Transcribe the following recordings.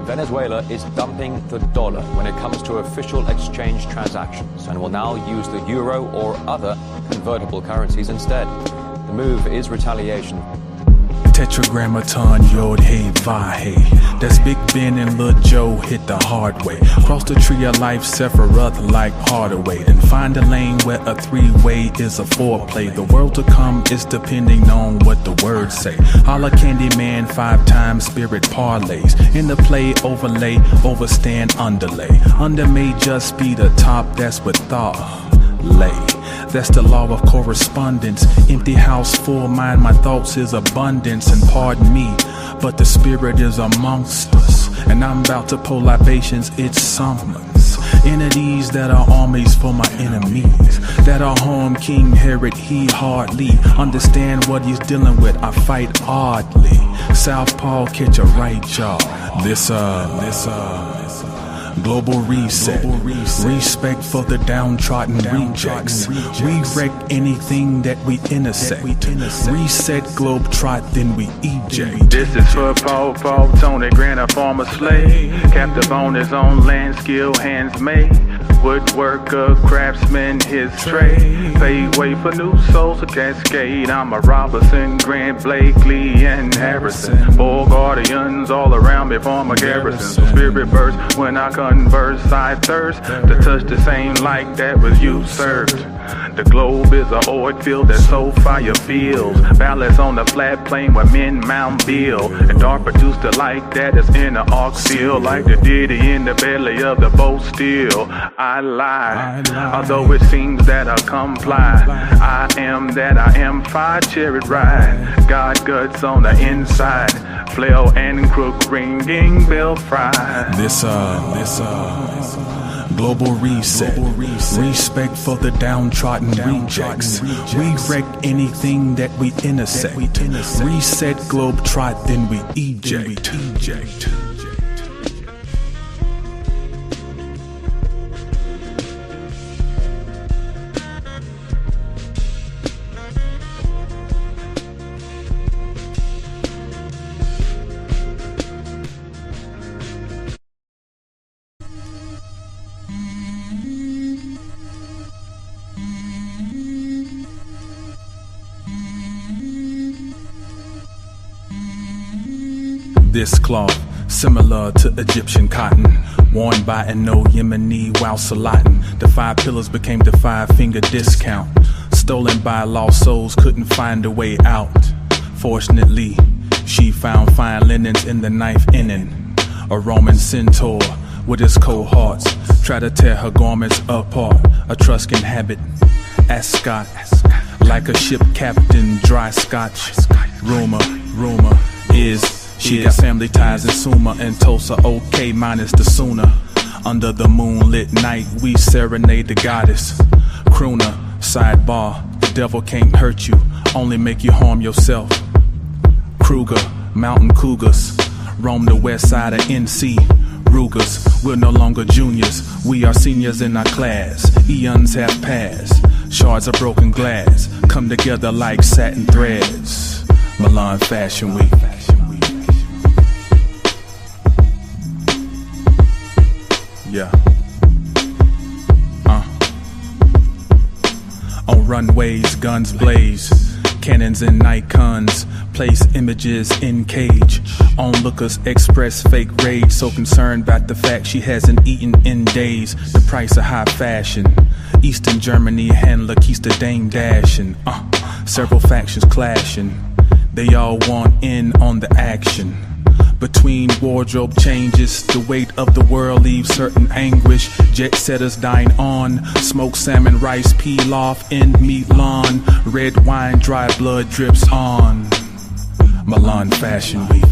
Venezuela is dumping the dollar when it comes to official exchange transactions and will now use the euro or other convertible currencies instead. The move is retaliation. Tetragrammaton, Yod, Hey, Vahe. That's Big Ben and Lil Joe hit the hard way. Cross the tree of life, Sephiroth like Hardaway. Then find a lane where a three-way is a foreplay. The world to come is depending on what the words say. Holla Candy Man, 5 times spirit parlays. In the play, overlay, overstand, underlay. Under may just be the top, that's what thought lay. That's the law of correspondence. Empty house, full mind, my thoughts is abundance. And pardon me, but the spirit is amongst us. And I'm about to pull libations, it summons entities that are armies for my enemies, that are home. King Herod, he hardly understand what he's dealing with. I fight oddly. Southpaw, catch a right jaw. This global reset. Respect for the downtrodden rejects. We wreck anything that we intersect. Reset, globe trot, then we eject. This is for Paul, Tony Grant, a former slave, captive on his own land, skill hands made. Woodworker, craftsman, his trade. Pay way for new souls to cascade. I'm a Robinson, Grant, Blakely, and Harrison. Four guardians all around me form a garrison. So spirit burst when I converse. I thirst to touch the same light that was usurped. The globe is a oil field that so fire feels. Balance on the flat plain where men mount Bill. And dark produce the light that is in the arc seal. Like the ditty in the belly of the bow steel. I lie, although it seems that I comply. I am that I am, 5 chariot ride. God guts on the inside, flail and crook ringing bell fry. This global reset. Respect for the downtrodden rejects. We wreck anything that we intersect. Reset, globe trot, then we eject. This cloth, similar to Egyptian cotton, worn by an old Yemeni while salatin. The 5 pillars became the 5-finger discount. Stolen by lost souls, couldn't find a way out. Fortunately, she found fine linens in the 9th inning. A Roman centaur with his cohorts tried to tear her garments apart. A Etruscan habit, ascot, like a ship captain, dry scotch. Rumor is she got family ties in Suma and Tulsa, okay, minus the sooner. Under the moonlit night, we serenade the goddess. Crooner, sidebar, the devil can't hurt you, only make you harm yourself. Kruger, mountain cougars, roam the west side of NC. Rugers, we're no longer juniors, we are seniors in our class. Eons have passed, shards of broken glass come together like satin threads. Milan Fashion Week. Yeah. On runways, guns blaze, cannons and Nikons, place images in cage. Onlookers express fake rage, so concerned about the fact she hasn't eaten in days. The price of high fashion. Eastern Germany handler keeps the dame dashing. Several factions clashing. They all want in on the action. Between wardrobe changes, the weight of the world leaves certain anguish. Jet setters dine on, smoked salmon, rice, pilaf, and meat lawn. Red wine, dry blood drips on. Milan Fashion Week.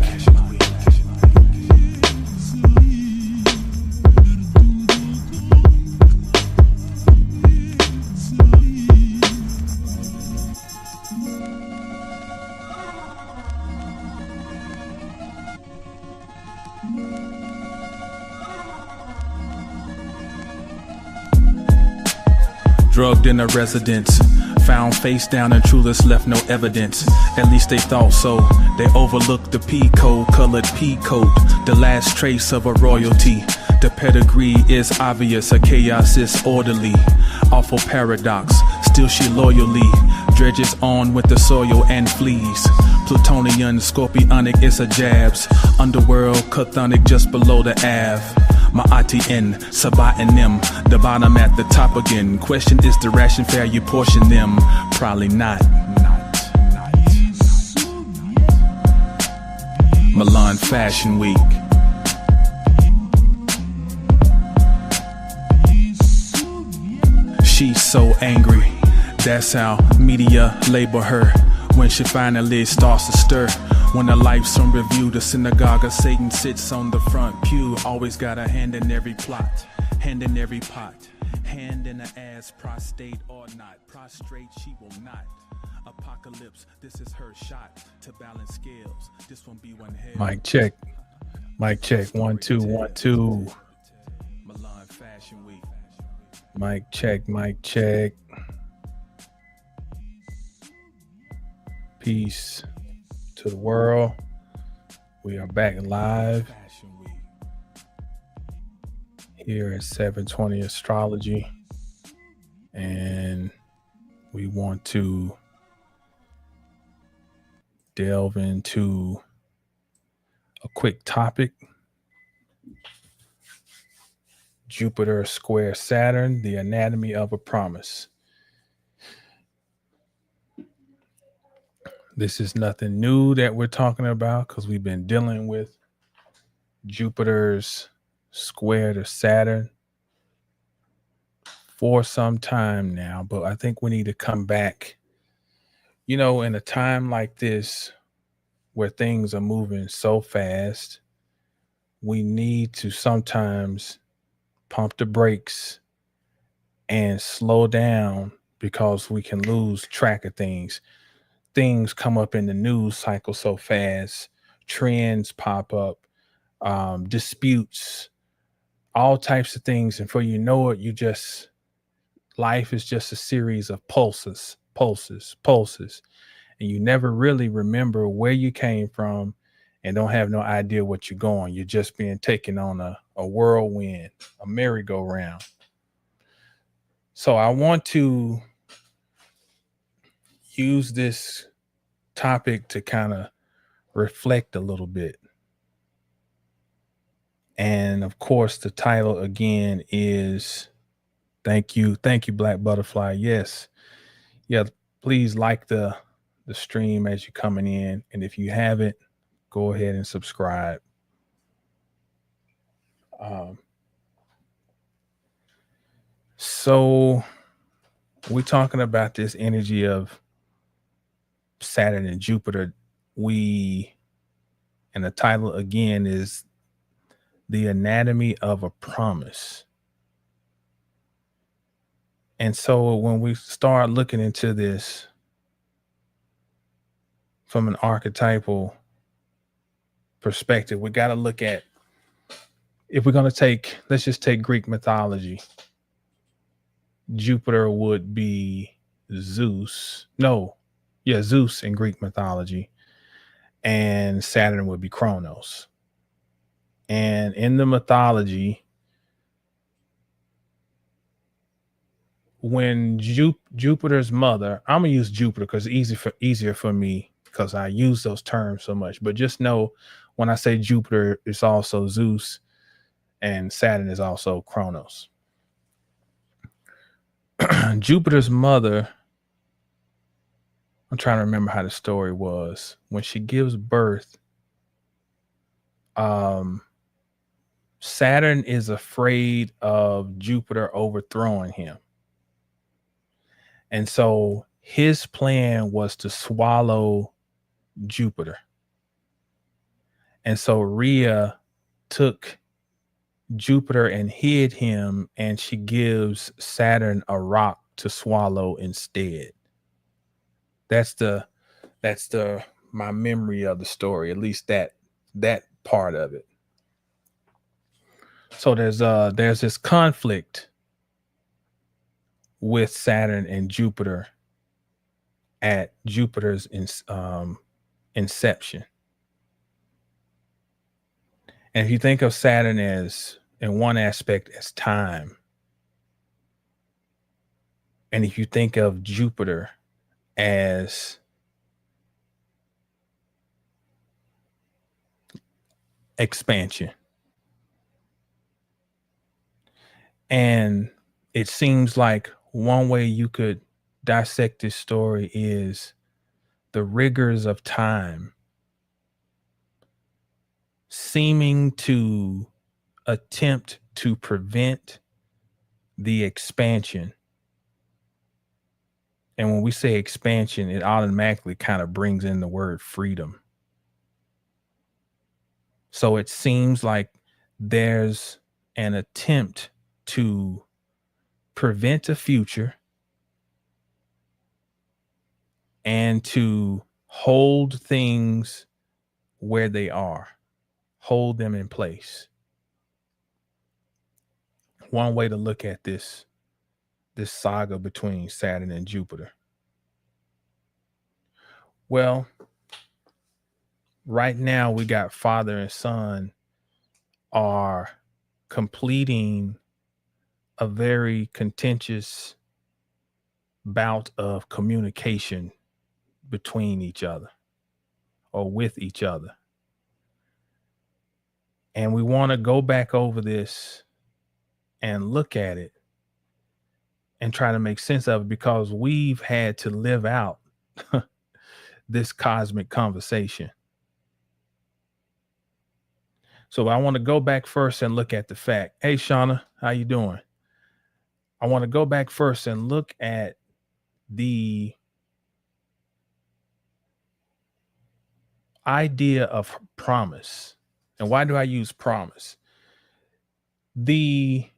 Drugged in a residence, found face down and Trueless left no evidence. At least they thought so. They overlooked the P-code, colored P-coat, the last trace of a royalty. The pedigree is obvious, a chaos is orderly. Awful paradox, still she loyally dredges on with the soil and flees. Plutonian, scorpionic is a jabs. Underworld, chthonic just below the Ave. Ma'ati-in, Sabatin-nim, the bottom at the top again. Question is the ration fair you portion them? Probably not. Milan Fashion Week. She's so angry, that's how media label her. When she finally starts to stir, when her life's on review, the synagogue of Satan sits on the front pew. Always got a hand in every plot, hand in every pot, hand in the ass, prostate or not. Prostrate she will not. Apocalypse, this is her shot to balance scales. This won't be one head. Mic check. Mic check. 1 2 1 2. Milan Fashion Week. Mic check. Mic check. Peace to the world. We are back live here at 720 Astrology, and we want to delve into a quick topic. Jupiter square Saturn, the anatomy of a promise. This is nothing new that we're talking about because we've been dealing with Jupiter's square to Saturn for some time now, but I think we need to come back, in a time like this where things are moving so fast. We need to sometimes pump the brakes and slow down because we can lose track of things. Things come up in the news cycle so fast, trends pop up, disputes, all types of things. And before you know it, life is just a series of pulses. And you never really remember where you came from and don't have no idea what you're going. You're just being taken on a whirlwind, a merry-go-round. So I want to use this topic to kind of reflect a little bit. And of course, the title again is thank you, Black Butterfly. Yes. Yeah, please like the stream as you're coming in. And if you haven't, go ahead and subscribe. So we're talking about this energy of Saturn and Jupiter. And the title again is The Anatomy of a Promise. And so when we start looking into this from an archetypal perspective, we got to look at, if we're going to let's just take Greek mythology. Jupiter would be Zeus in Greek mythology, and Saturn would be Kronos. And in the mythology, when Jupiter's mother, I'm gonna use Jupiter because it's easier for me because I use those terms so much. But just know when I say Jupiter, it's also Zeus, and Saturn is also Kronos. Jupiter's mother, I'm trying to remember how the story was. When she gives birth, Saturn is afraid of Jupiter overthrowing him. And so his plan was to swallow Jupiter. And so Rhea took Jupiter and hid him, and she gives Saturn a rock to swallow instead. That's my memory of the story, at least that part of it. So there's this conflict with Saturn and Jupiter at Jupiter's inception. And if you think of Saturn as, in one aspect, as time, and if you think of Jupiter as expansion, and it seems like one way you could dissect this story is the rigors of time seeming to attempt to prevent the expansion. And when we say expansion, it automatically kind of brings in the word freedom. So it seems like there's an attempt to prevent a future and to hold things where they are, hold them in place. One way to look at this saga between Saturn and Jupiter. Well, right now we got father and son are completing a very contentious bout of communication between each other or with each other. And we want to go back over this and look at it and try to make sense of it, because we've had to live out this cosmic conversation. So I want to go back first and look at the fact. Hey, Shauna, how you doing? I want to go back first and look at the idea of promise. And why do I use promise? The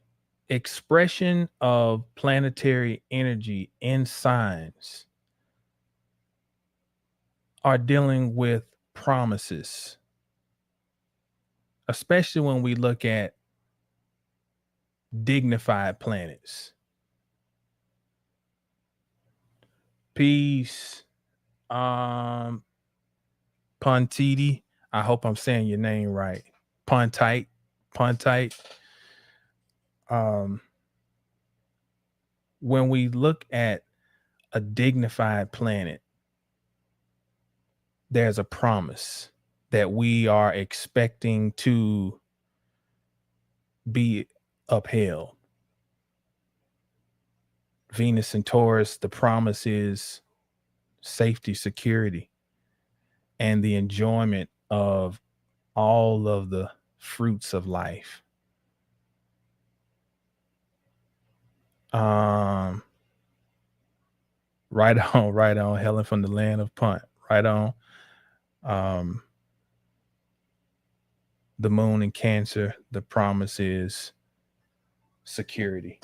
expression of planetary energy in signs are dealing with promises, especially when we look at dignified planets. Peace, Puntiti. I hope I'm saying your name right. Puntite. When we look at a dignified planet, there's a promise that we are expecting to be upheld. Venus and Taurus, the promise is safety, security, and the enjoyment of all of the fruits of life. Right on, Helen from the land of Punt. Right on. The moon in Cancer, the promise is security.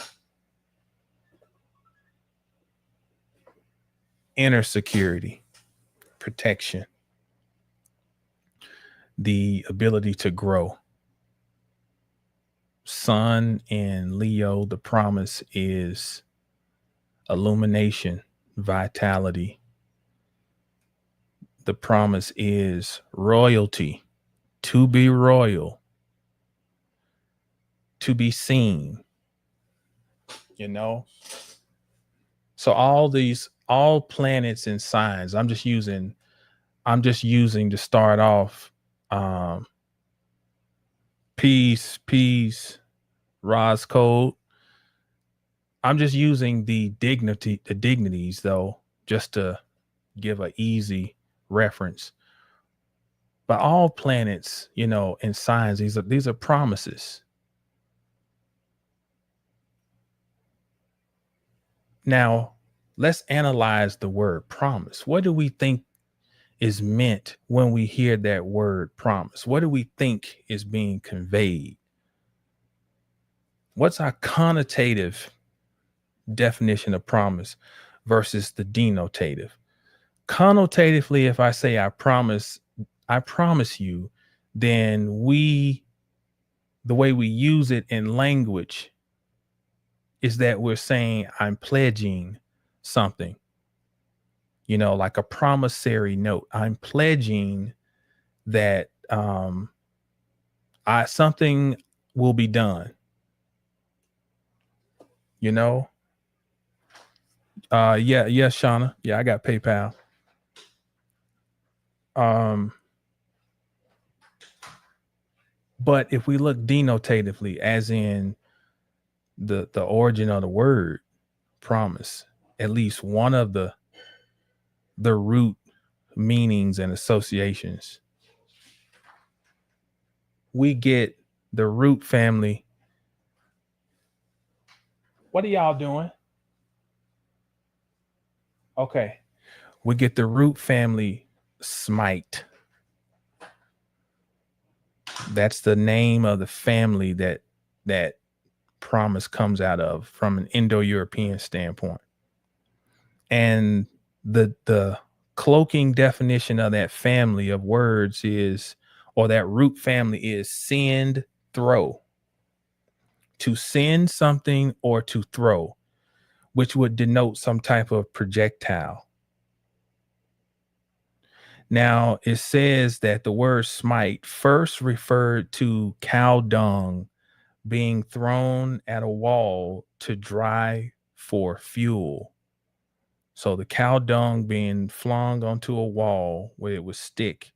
Inner security, protection, the ability to grow. Sun in Leo, the promise is illumination, vitality. The promise is royalty, to be royal, to be seen, you know? So all planets and signs, I'm just using to start off. Peace, Roz Code. I'm just using the dignities though, just to give an easy reference. But all planets, and signs, these are promises. Now, let's analyze the word promise. What do we think is meant when we hear that word promise? What do we think is being conveyed? What's our connotative definition of promise versus the denotative? Connotatively, if I say I promise you, then the way we use it in language is that we're saying I'm pledging something. like a promissory note. I'm pledging that something will be done. Yeah, Shauna. Yeah, I got PayPal. But if we look denotatively, as in the origin of the word promise, at least one of the root meanings and associations, we get the root family. What are y'all doing? Okay. We get the root family smite. That's the name of the family that promise comes out of from an Indo-European standpoint. And the cloaking definition of that family of words is, or that root family is, send, throw. To send something or to throw, which would denote some type of projectile. Now, it says that the word smite first referred to cow dung being thrown at a wall to dry for fuel. So the cow dung being flung onto a wall where it would stick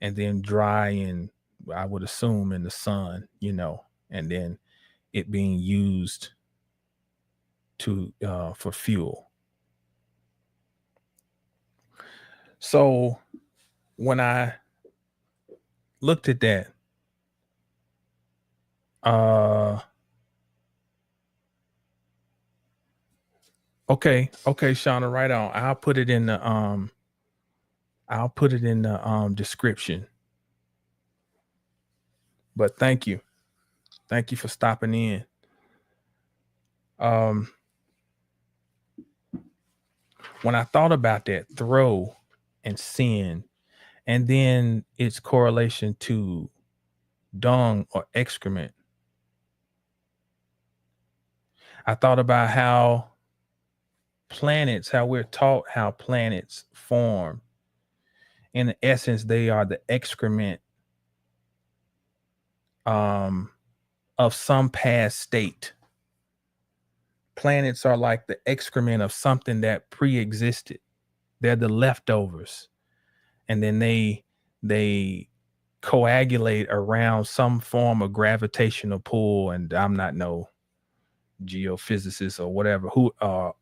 and then dry in, I would assume, in the sun, and then it being used to for fuel. So when I looked at that, okay, Shauna, right on. I'll put it in the description. But thank you for stopping in. When I thought about that, throw and sin, and then its correlation to dung or excrement, I thought about how we're taught how planets form. In essence, they are the excrement of some past state. Planets are like the excrement of something that pre-existed. They're the leftovers. And then they coagulate around some form of gravitational pull. And I'm not no geophysicist or whatever,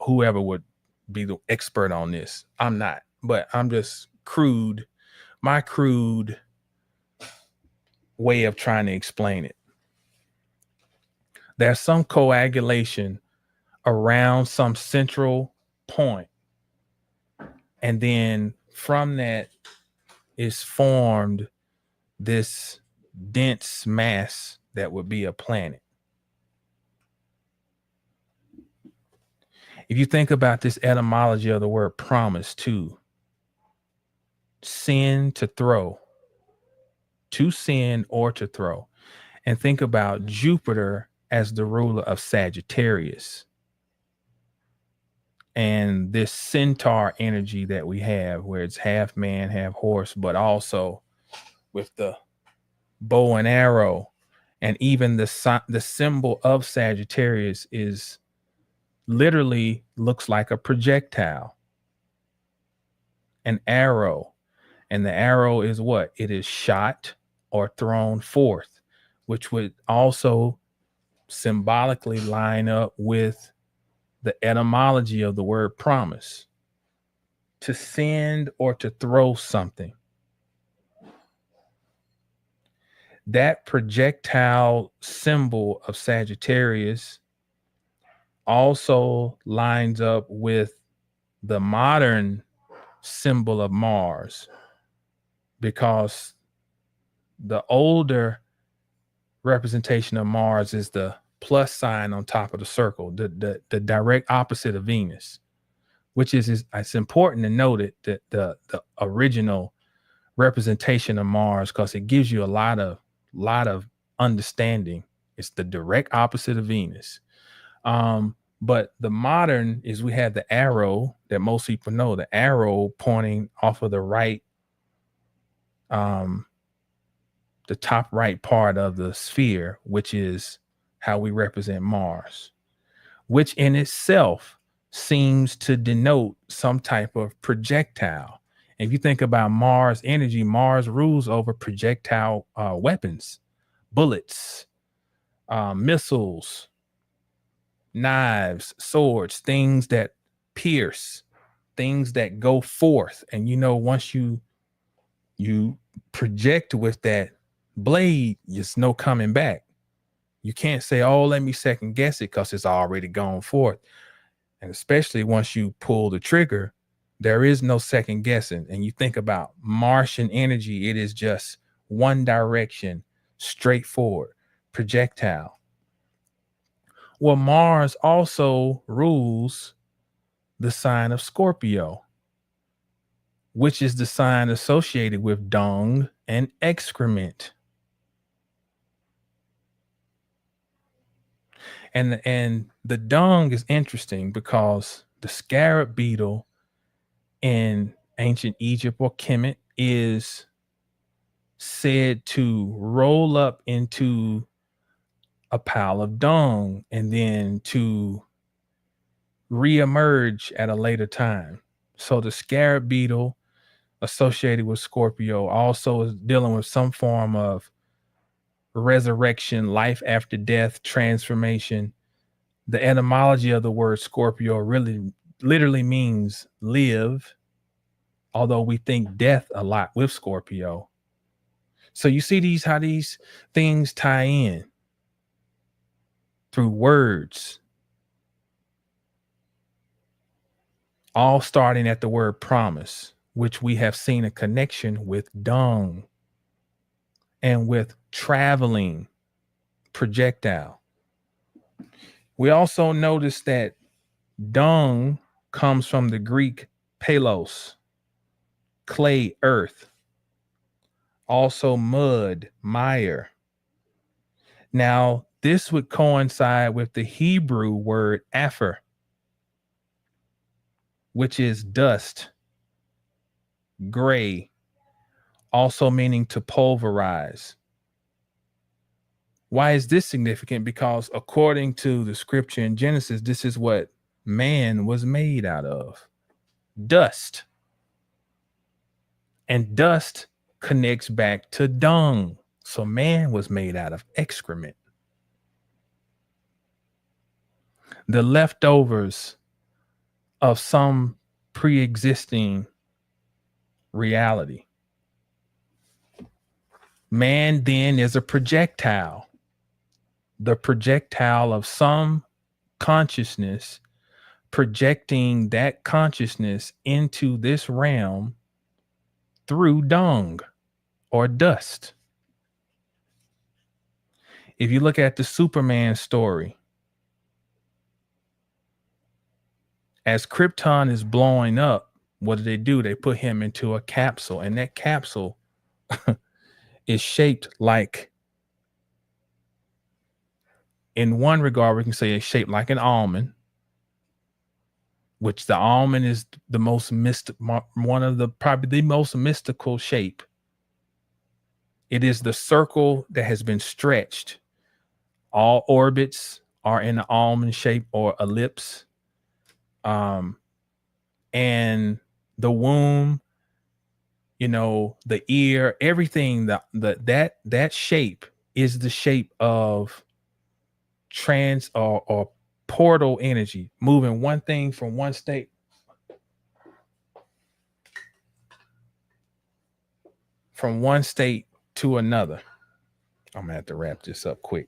whoever would be the expert on this. I'm not, but I'm just my crude way of trying to explain it. There's some coagulation around some central point, and then from that is formed this dense mass that would be a planet. If you think about this etymology of the word promise too, send, to throw, to send or to throw, and think about Jupiter as the ruler of Sagittarius and this centaur energy that we have, where it's half man, half horse, but also with the bow and arrow, and even the symbol of Sagittarius is literally looks like a projectile, an arrow, and the arrow is what? It is shot or thrown forth, which would also symbolically line up with the etymology of the word promise, to send or to throw something. That projectile symbol of Sagittarius also lines up with the modern symbol of Mars, because the older representation of Mars is the plus sign on top of the circle, the direct opposite of Venus, which is it's important to note it, that the original representation of Mars, because it gives you a lot of understanding. It's the direct opposite of Venus. But the modern is we have the arrow that most people know, the arrow pointing off of the right, the top right part of the sphere, which is how we represent Mars, which in itself seems to denote some type of projectile. If you think about Mars energy, Mars rules over projectile weapons, bullets, missiles, knives, swords, things that pierce, things that go forth. And once you project with that blade, there's no coming back. You can't say, oh, let me second guess it, because it's already gone forth. And especially once you pull the trigger, there is no second guessing. And you think about Martian energy, it is just one direction, straightforward, projectile. Well, Mars also rules the sign of Scorpio, which is the sign associated with dung and excrement. And the dung is interesting because the scarab beetle in ancient Egypt or Kemet is said to roll up into a pile of dung and then to reemerge at a later time. So the scarab beetle associated with Scorpio also is dealing with some form of resurrection, life after death, transformation. The etymology of the word Scorpio really literally means live, although we think death a lot with Scorpio. So you see how these things tie in through words, all starting at the word promise, which we have seen a connection with dung and with traveling, projectile. We also notice that dung comes from the Greek palos, clay, earth, also mud, mire. Now, this would coincide with the Hebrew word aphor, which is dust, gray, also meaning to pulverize. Why is this significant? Because according to the scripture in Genesis, this is what man was made out of, dust. And dust connects back to dung. So man was made out of excrement. The leftovers of some pre-existing reality. Man then is a projectile, the projectile of some consciousness, projecting that consciousness into this realm through dung or dust. If you look at the Superman story, as Krypton is blowing up, what do? They put him into a capsule, and that capsule is shaped like, in one regard, we can say it's shaped like an almond, which the almond is the most one of the probably the most mystical shape. It is the circle that has been stretched. All orbits are in an almond shape or ellipse. And the womb, the ear, everything, that shape is the shape of trans or portal energy, moving one thing from one state to another. I'm gonna have to wrap this up quick.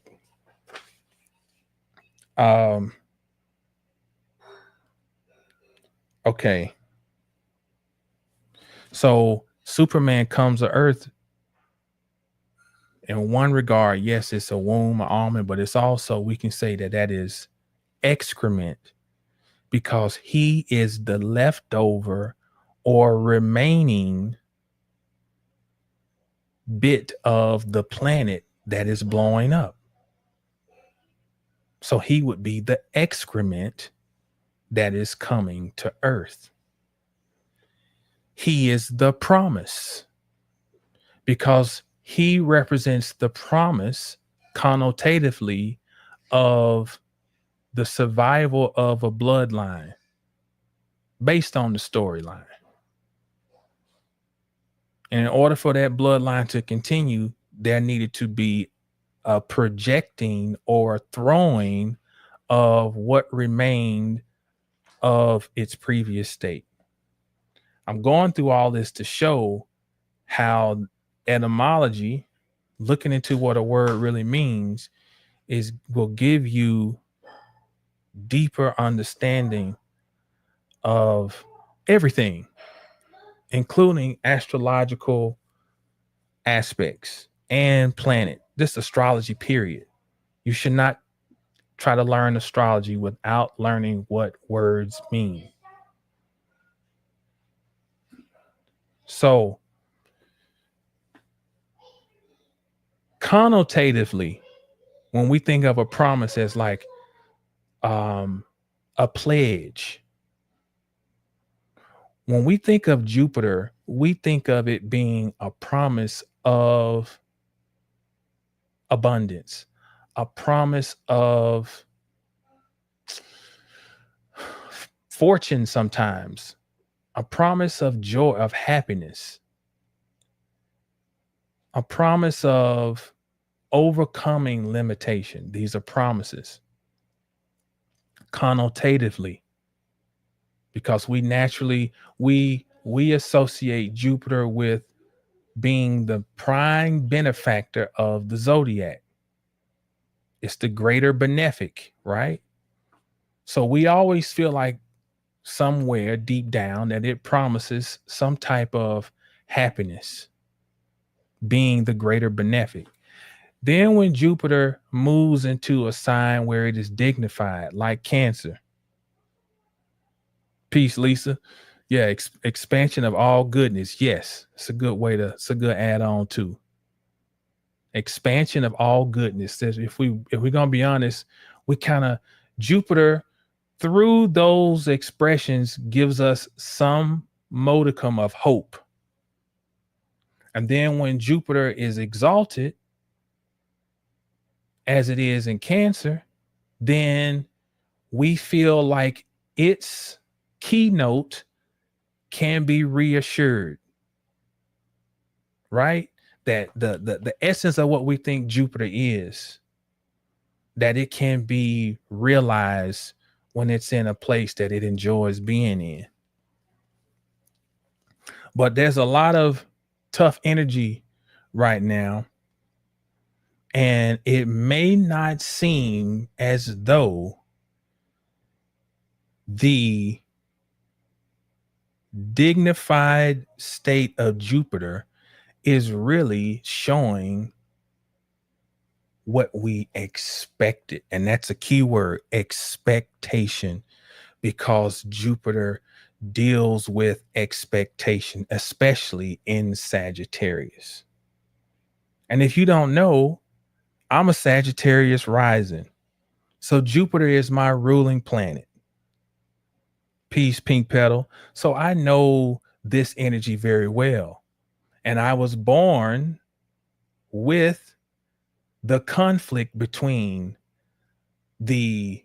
Okay. So Superman comes to Earth. In one regard, yes, it's a womb, an almond, but it's also, we can say that is excrement, because he is the leftover or remaining bit of the planet that is blowing up. So he would be the excrement that is coming to earth. He is the promise because he represents the promise connotatively of the survival of a bloodline based on the storyline. And in order for that bloodline to continue, there needed to be a projecting or throwing of what remained of its previous state. I'm going through all this to show how etymology, looking into what a word really means, will give you deeper understanding of everything, including astrological aspects and planet. This astrology period. You should not try to learn astrology without learning what words mean. So, connotatively, when we think of a promise as like a pledge, when we think of Jupiter, we think of it being a promise of abundance, a promise of fortune sometimes, a promise of joy, of happiness, a promise of overcoming limitation. These are promises connotatively, because we naturally we associate Jupiter with being the prime benefactor of the zodiac. It's the greater benefic, right? So we always feel like somewhere deep down that it promises some type of happiness, being the greater benefic. Then when Jupiter moves into a sign where it is dignified, like Cancer. Peace, Lisa. Yeah, expansion of all goodness. Yes, it's a good way to, it's a good add-on too. Expansion of all goodness. If we're gonna be honest, we kind of, Jupiter through those expressions gives us some modicum of hope. And then when Jupiter is exalted, as it is in Cancer, then we feel like its keynote can be reassured, right? That the essence of what we think Jupiter is, that it can be realized when it's in a place that it enjoys being in. But there's a lot of tough energy right now, and it may not seem as though the dignified state of Jupiter is really showing what we expected. And that's a key word, expectation, because Jupiter deals with expectation, especially in Sagittarius. And if you don't know, I'm a Sagittarius rising. So Jupiter is my ruling planet. Peace, Pink Petal. So I know this energy very well. And I was born with the conflict between the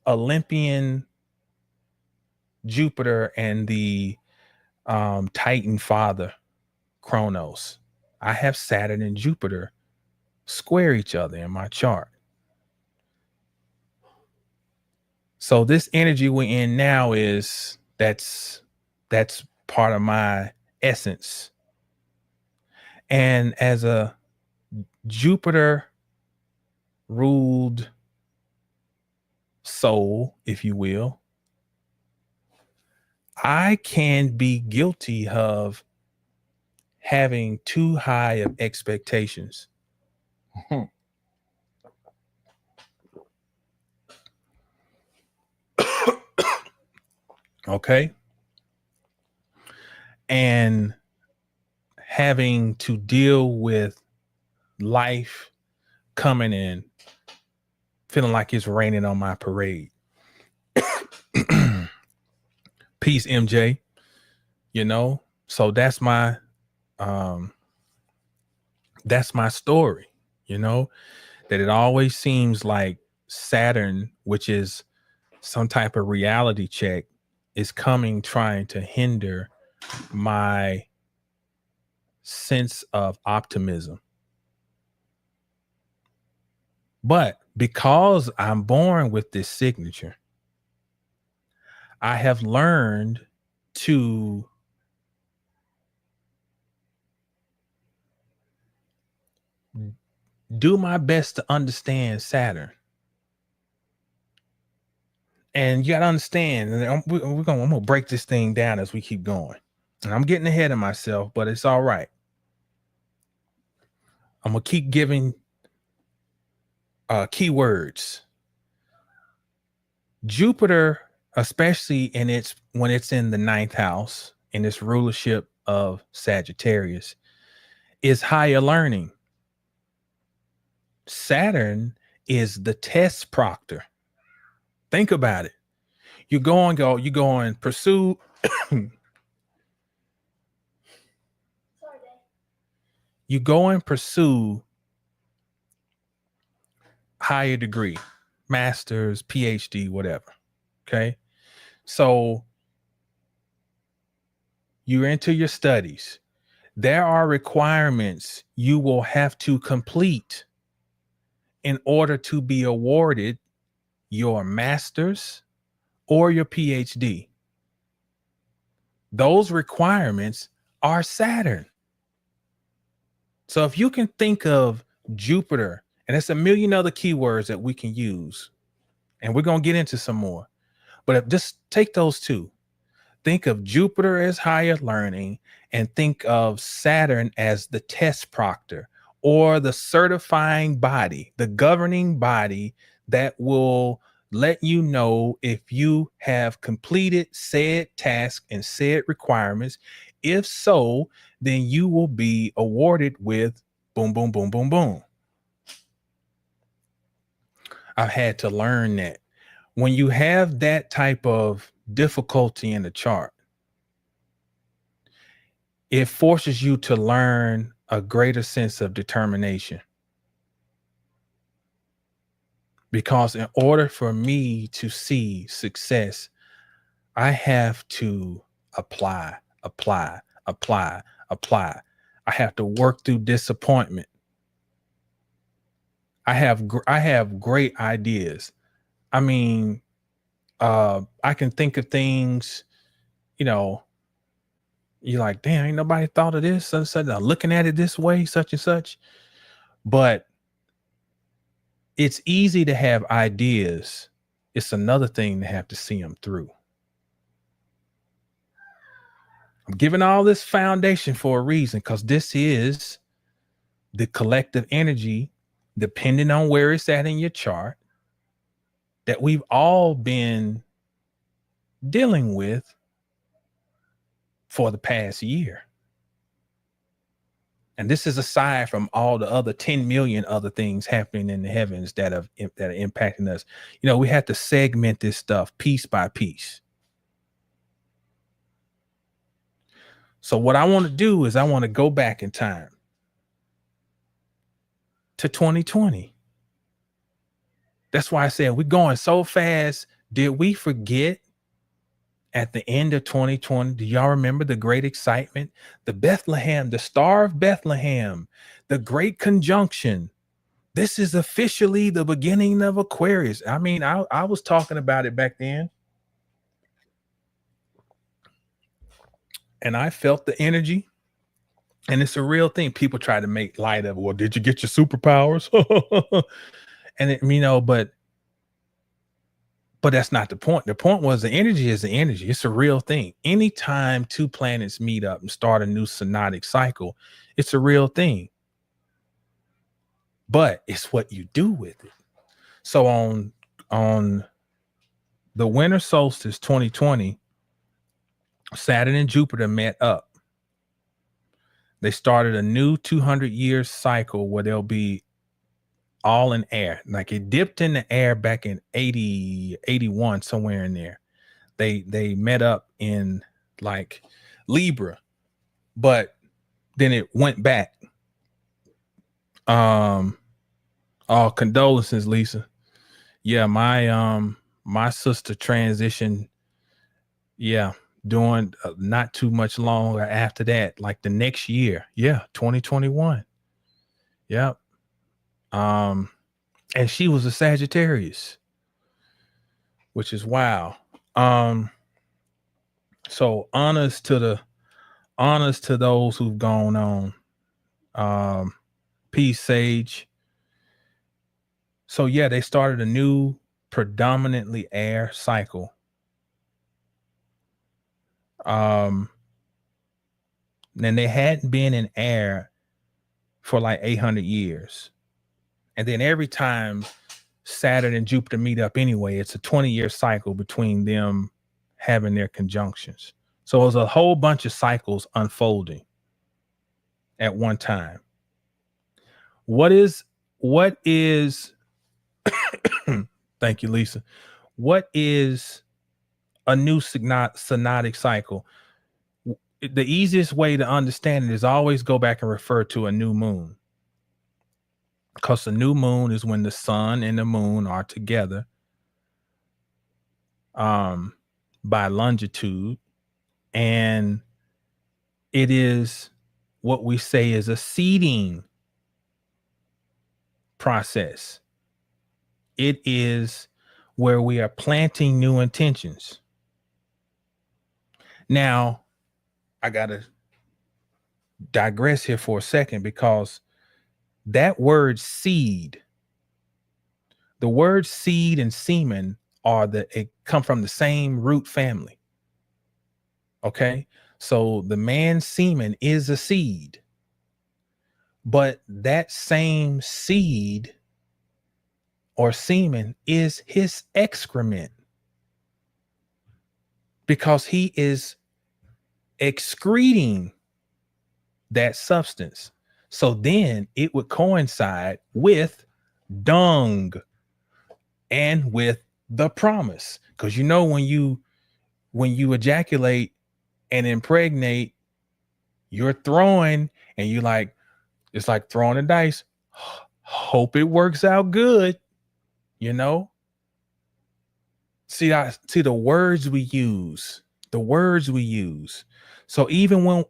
Olympian Jupiter and the Titan father, Kronos. I have Saturn and Jupiter square each other in my chart. So this energy we're in now is that's part of my essence. And as a Jupiter ruled soul, if you will, I can be guilty of having too high of expectations. Okay. And having to deal with life coming in feeling like it's raining on my parade. Peace, MJ. You know, so that's my story, you know, that it always seems like Saturn, which is some type of reality check, is coming trying to hinder my sense of optimism. But because I'm born with this signature, I have learned to do my best to understand Saturn. And you got to understand, and I'm going to break this thing down as we keep going. And I'm getting ahead of myself, but it's all right. I'm going to keep giving keywords. Jupiter, especially when it's in the 9th house, in its rulership of Sagittarius, is higher learning. Saturn is the test proctor. Think about it. You go and pursue. You go and pursue higher degree, master's, PhD, whatever. Okay. So you're into your studies. There are requirements you will have to complete in order to be awarded your master's or your PhD. Those requirements are Saturn. So if you can think of Jupiter, and it's a million other keywords that we can use, and we're going to get into some more, but just take those two. Think of Jupiter as higher learning and think of Saturn as the test proctor or the certifying body, the governing body that will let you know if you have completed said task and said requirements. If so, then you will be awarded with boom, boom, boom, boom, boom. I've had to learn that when you have that type of difficulty in the chart, it forces you to learn a greater sense of determination. Because in order for me to see success, I have to apply. I have to work through disappointment. I have great ideas. I mean, I can think of things, you know, you're like, damn, ain't nobody thought of this, such and such, looking at it this way, such and such. But it's easy to have ideas. It's another thing to have to see them through. I'm giving all this foundation for a reason, because this is the collective energy, depending on where it's at in your chart, that we've all been dealing with for the past year. And this is aside from all the other 10 million other things happening in the heavens that are impacting us. You know, we have to segment this stuff piece by piece. So what I want to do is I want to go back in time to 2020. That's why I said we're going so fast. Did we forget at the end of 2020? Do y'all remember the great excitement? The Bethlehem, the Star of Bethlehem, the great conjunction. This is officially the beginning of Aquarius. I mean, I was talking about it back then. And I felt the energy. And it's a real thing. People try to make light of it. Well, did you get your superpowers? And it, you know, but that's not the point. The point was the energy is the energy. It's a real thing. Anytime two planets meet up and start a new synodic cycle, it's a real thing. But it's what you do with it. So on the winter solstice 2020, Saturn and Jupiter met up. They started a new 200-year cycle where there'll be all in air. Like it dipped in the air back in 80, 81, somewhere in there. They met up in like Libra, but then it went back. All condolences, Lisa. Yeah, my sister transitioned. Yeah, doing not too much longer after that, like the next year. Yeah, 2021. Yep. And she was a Sagittarius, which is wow. So honors to those who've gone on. Peace, Sage. So yeah, they started a new predominantly air cycle. And they hadn't been in air for like 800 years. And then every time Saturn and Jupiter meet up anyway, it's a 20-year cycle between them having their conjunctions. So it was a whole bunch of cycles unfolding at one time. What is thank you, Lisa. What is a new synodic cycle? The easiest way to understand it is always go back and refer to a new moon. Because the new moon is when the sun and the moon are together by longitude. And it is what we say is a seeding process. It is where we are planting new intentions. Now, I got to digress here for a second because that word seed, the word seed and semen it come from the same root family. Okay. So the man's semen is a seed, but that same seed or semen is his excrement because he is excreting that substance. So then it would coincide with dung and with the promise. Because you know, when you ejaculate and impregnate, you're throwing, and you like, it's like throwing a dice. Hope it works out good, you know. See the words we use. The words we use. So even when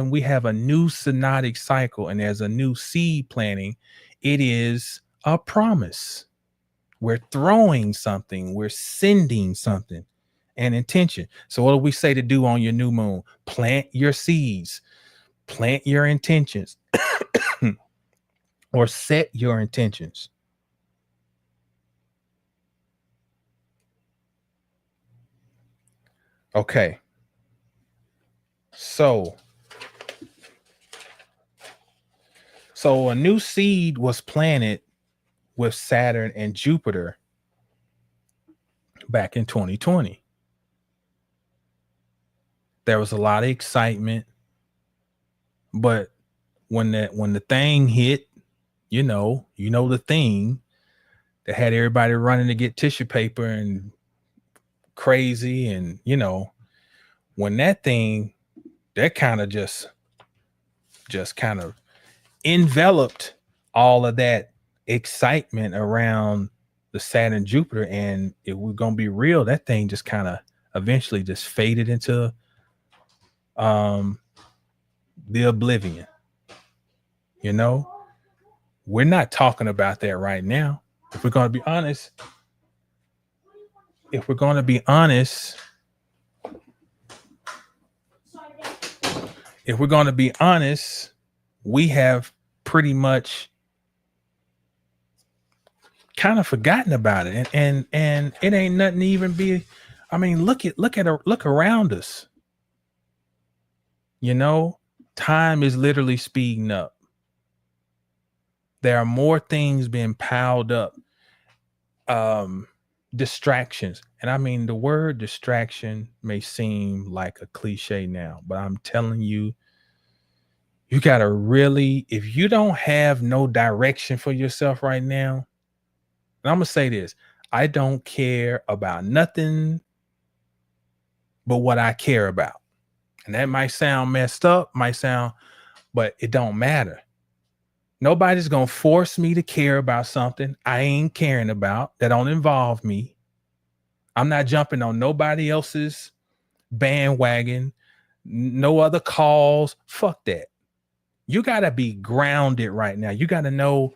we have a new synodic cycle and there's a new seed planting, it is a promise. We're throwing something, we're sending something, an intention. So what do we say to do on your new moon? Plant your seeds, plant your intentions, or set your intentions. Okay. So a new seed was planted with Saturn and Jupiter back in 2020. There was a lot of excitement, but when the thing hit, you know the thing that had everybody running to get tissue paper and crazy, and when that thing that kind of just kind of enveloped all of that excitement around the Saturn Jupiter, and if we're gonna be real, that thing just kind of eventually just faded into the oblivion. We're not talking about that right now. If we're gonna be honest, we have pretty much kind of forgotten about it, and it ain't nothing to even be. I mean, look around us. Time is literally speeding up. There are more things being piled up. Distractions. And I mean, the word distraction may seem like a cliche now, but I'm telling you, You got to really, if you don't have no direction for yourself right now, and I'm going to say this, I don't care about nothing but what I care about. And that might sound messed up, but it don't matter. Nobody's going to force me to care about something I ain't caring about that don't involve me. I'm not jumping on nobody else's bandwagon, no other calls. Fuck that. You got to be grounded right now. You got to know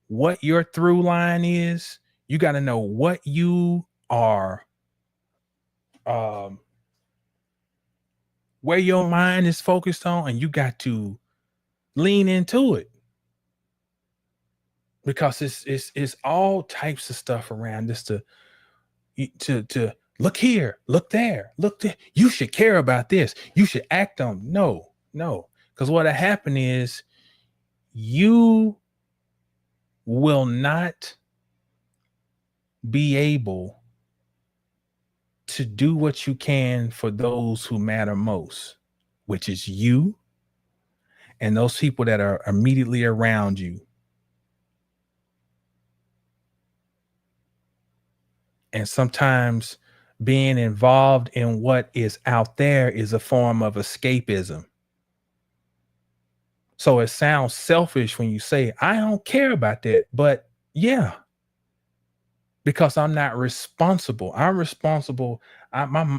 what your through line is. You got to know what you are, where your mind is focused on, and you got to lean into it, because it's all types of stuff around this to look here, look there, look there. You should care about this. You should act on. No, because what'll happen is you will not be able to do what you can for those who matter most, which is you and those people that are immediately around you. And sometimes being involved in what is out there is a form of escapism. So it sounds selfish when you say, I don't care about that. But yeah, because I'm not responsible. I'm responsible.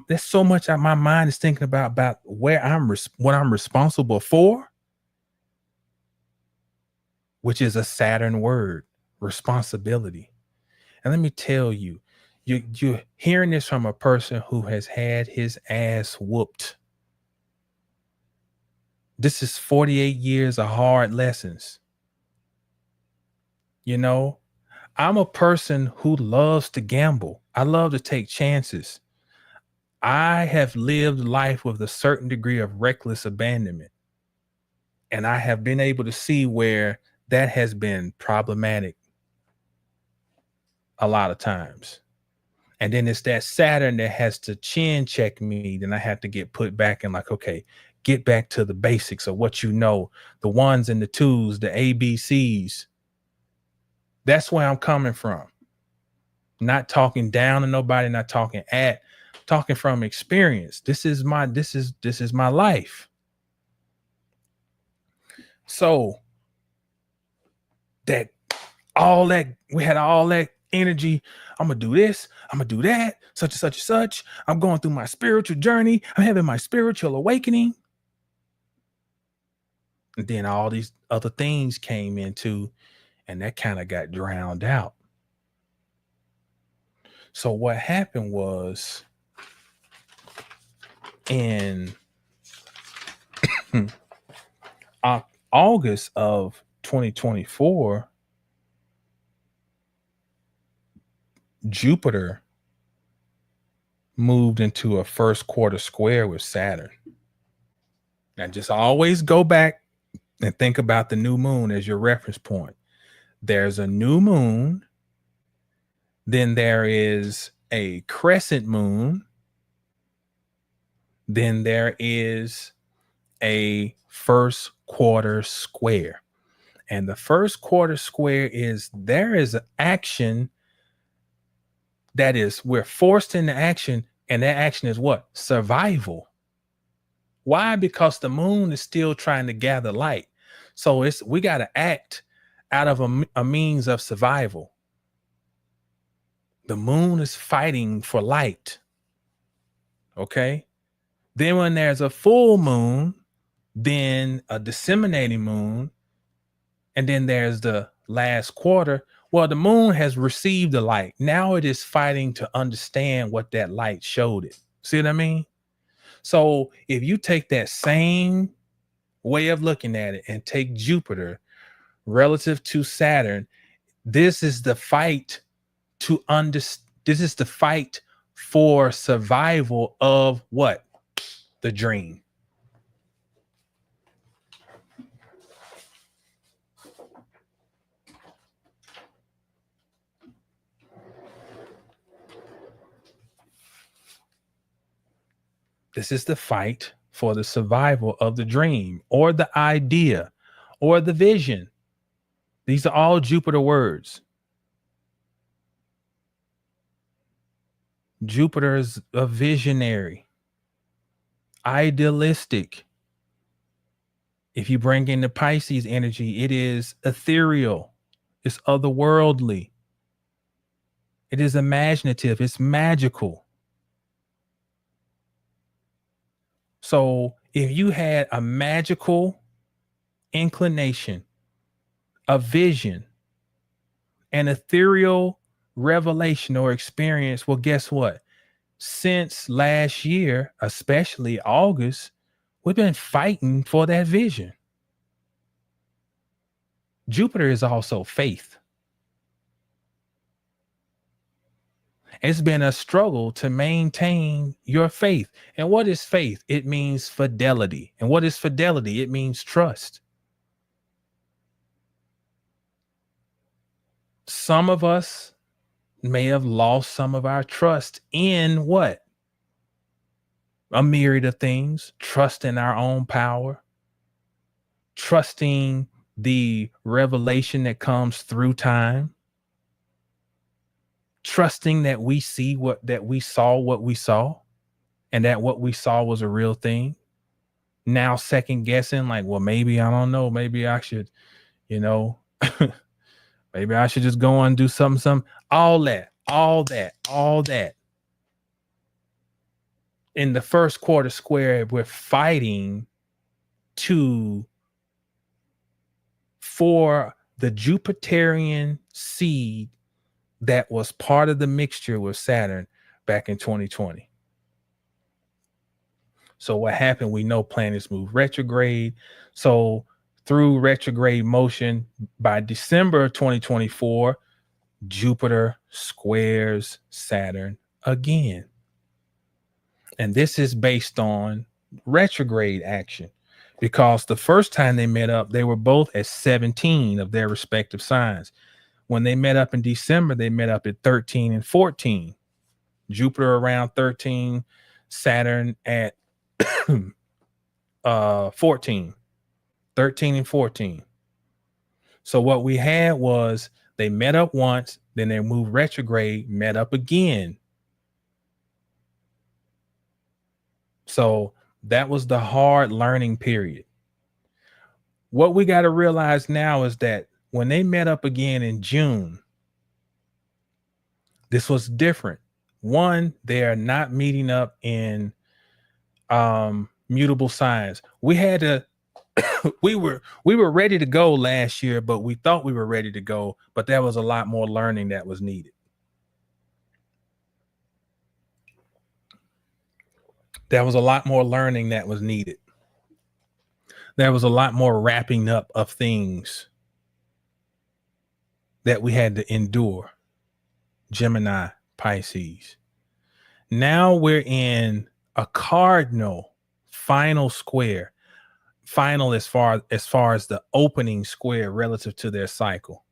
There's so much my mind is thinking about where what I'm responsible for, which is a Saturn word, responsibility. And let me tell you, you're hearing this from a person who has had his ass whooped. This is 48 years of hard lessons. You know, I'm a person who loves to gamble. I love to take chances. I have lived life with a certain degree of reckless abandonment. And I have been able to see where that has been problematic a lot of times. And then it's that Saturn that has to chin check me. Then I have to get put back and like, okay, get back to the basics of what you know, the ones and the twos, the ABCs. That's where I'm coming from. Not talking down to nobody, not talking from experience. This is my life. So we had all that energy. I'm gonna do this, I'm gonna do that, such and such and such. I'm going through my spiritual journey. I'm having my spiritual awakening. And then all these other things came into, and that kind of got drowned out. So what happened was in August of 2024, Jupiter moved into a first quarter square with Saturn. Now just always go back and think about the new moon as your reference point. There's a new moon, then there is a crescent moon, then there is a first quarter square. And the first quarter square there is an action that is, we're forced into action, and that action is what? Survival. Why? Because the moon is still trying to gather light. So we got to act out of a means of survival. The moon is fighting for light. Okay. Then when there's a full moon, then a disseminating moon, and then there's the last quarter. Well, the moon has received the light. Now it is fighting to understand what that light showed it. See what I mean? So if you take that same way of looking at it and take Jupiter relative to Saturn, this is the fight this is the fight for survival of what? The dream. This is the fight for the survival of the dream or the idea or the vision. These are all Jupiter words. Jupiter is a visionary, idealistic. If you bring in the Pisces energy, it is ethereal, it's otherworldly, it is imaginative, it's magical. So if you had a magical inclination, a vision, an ethereal revelation or experience, well, guess what? Since last year, especially August, we've been fighting for that vision. Jupiter is also faith. It's been a struggle to maintain your faith. And what is faith? It means fidelity. And what is fidelity? It means trust. Some of us may have lost some of our trust in what? A myriad of things. Trust in our own power. Trusting the revelation that comes through time. Trusting that we see what we saw, and that what we saw was a real thing. Now second guessing, like, well, maybe, I don't know, maybe I should, maybe I should just go and do something, all that. In the first quarter square, we're fighting for the Jupiterian seed that was part of the mixture with Saturn back in 2020. So what happened? We know planets move retrograde. So through retrograde motion, by December 2024, Jupiter squares Saturn again. And this is based on retrograde action, because the first time they met up, they were both at 17 of their respective signs. When they met up in December, they met up at 13 and 14. Jupiter around 13, Saturn at 14. 13 and 14. So what we had was they met up once, then they moved retrograde, met up again. So that was the hard learning period. What we got to realize now is that when they met up again in June, this was different. One, they are not meeting up in mutable signs. We had to we were ready to go last year, but we thought we were ready to go, but there was a lot more learning that was needed. There was a lot more learning that was needed. There was a lot more wrapping up of things that we had to endure. Gemini, Pisces. Now we're in a cardinal final square. Final as far as the opening square relative to their cycle.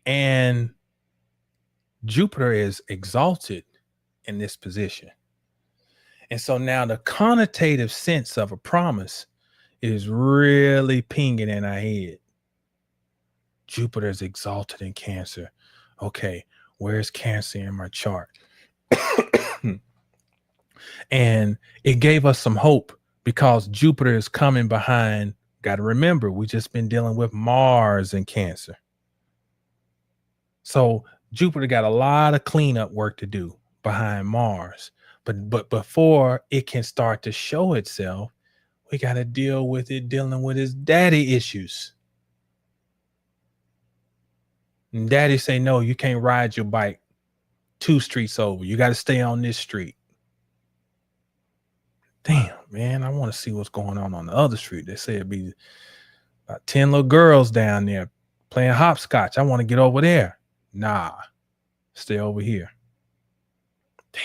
And Jupiter is exalted in this position. And so now the connotative sense of a promise is really pinging in our head. Jupiter is exalted in Cancer. Okay, where's Cancer in my chart? And it gave us some hope, because Jupiter is coming behind. Got to remember, we just been dealing with Mars in Cancer. So Jupiter got a lot of cleanup work to do behind Mars. But before it can start to show itself, we got to deal with it dealing with its daddy issues. And daddy say, no, you can't ride your bike 2 streets over. You got to stay on this street. Damn, man, I want to see what's going on the other street. They say it'd be about 10 little girls down there playing hopscotch. I want to get over there. Nah, stay over here. Damn.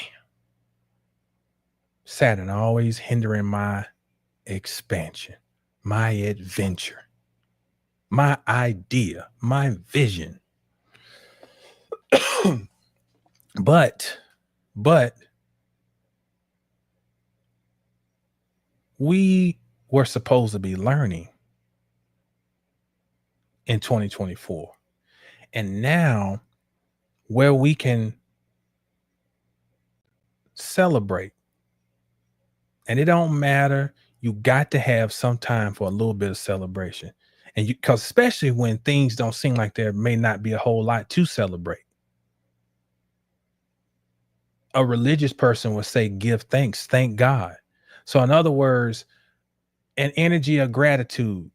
Saturn always hindering my expansion, my adventure, my idea, my vision. But we were supposed to be learning in 2024. And now where we can celebrate, and it don't matter, you got to have some time for a little bit of celebration. And you, because especially when things don't seem like there may not be a whole lot to celebrate. A religious person would say, give thanks, thank God. So in other words, an energy of gratitude.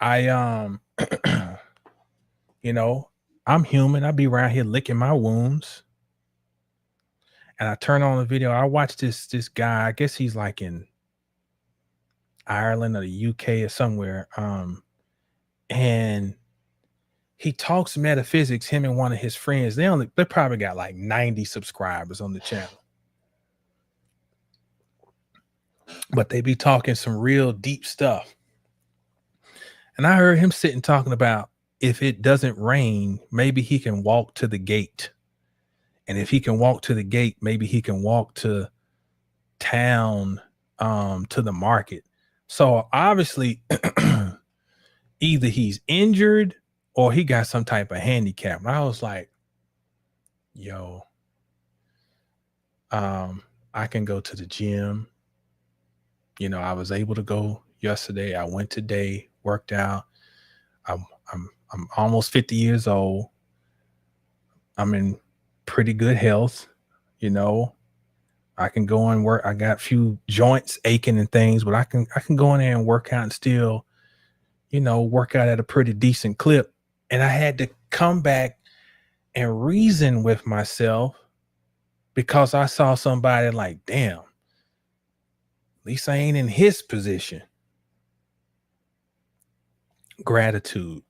I you know, I'm human. I be around here licking my wounds. And I turn on the video. I watch this guy. I guess he's like in Ireland or the UK or somewhere. And he talks metaphysics, him and one of his friends. They probably got like 90 subscribers on the channel. But they be talking some real deep stuff. And I heard him sitting talking about if it doesn't rain, maybe he can walk to the gate. And if he can walk to the gate, maybe he can walk to town, to the market. So obviously either he's injured or he got some type of handicap. And I was like, yo, I can go to the gym. You know, I was able to go yesterday. I went today, worked out. I'm almost 50 years old. I'm in pretty good health. You know, I can go and work. I got a few joints aching and things, but I can go in there and work out and still, you know, work out at a pretty decent clip. And I had to come back and reason with myself because I saw somebody like, damn, at least I ain't in his position. Gratitude.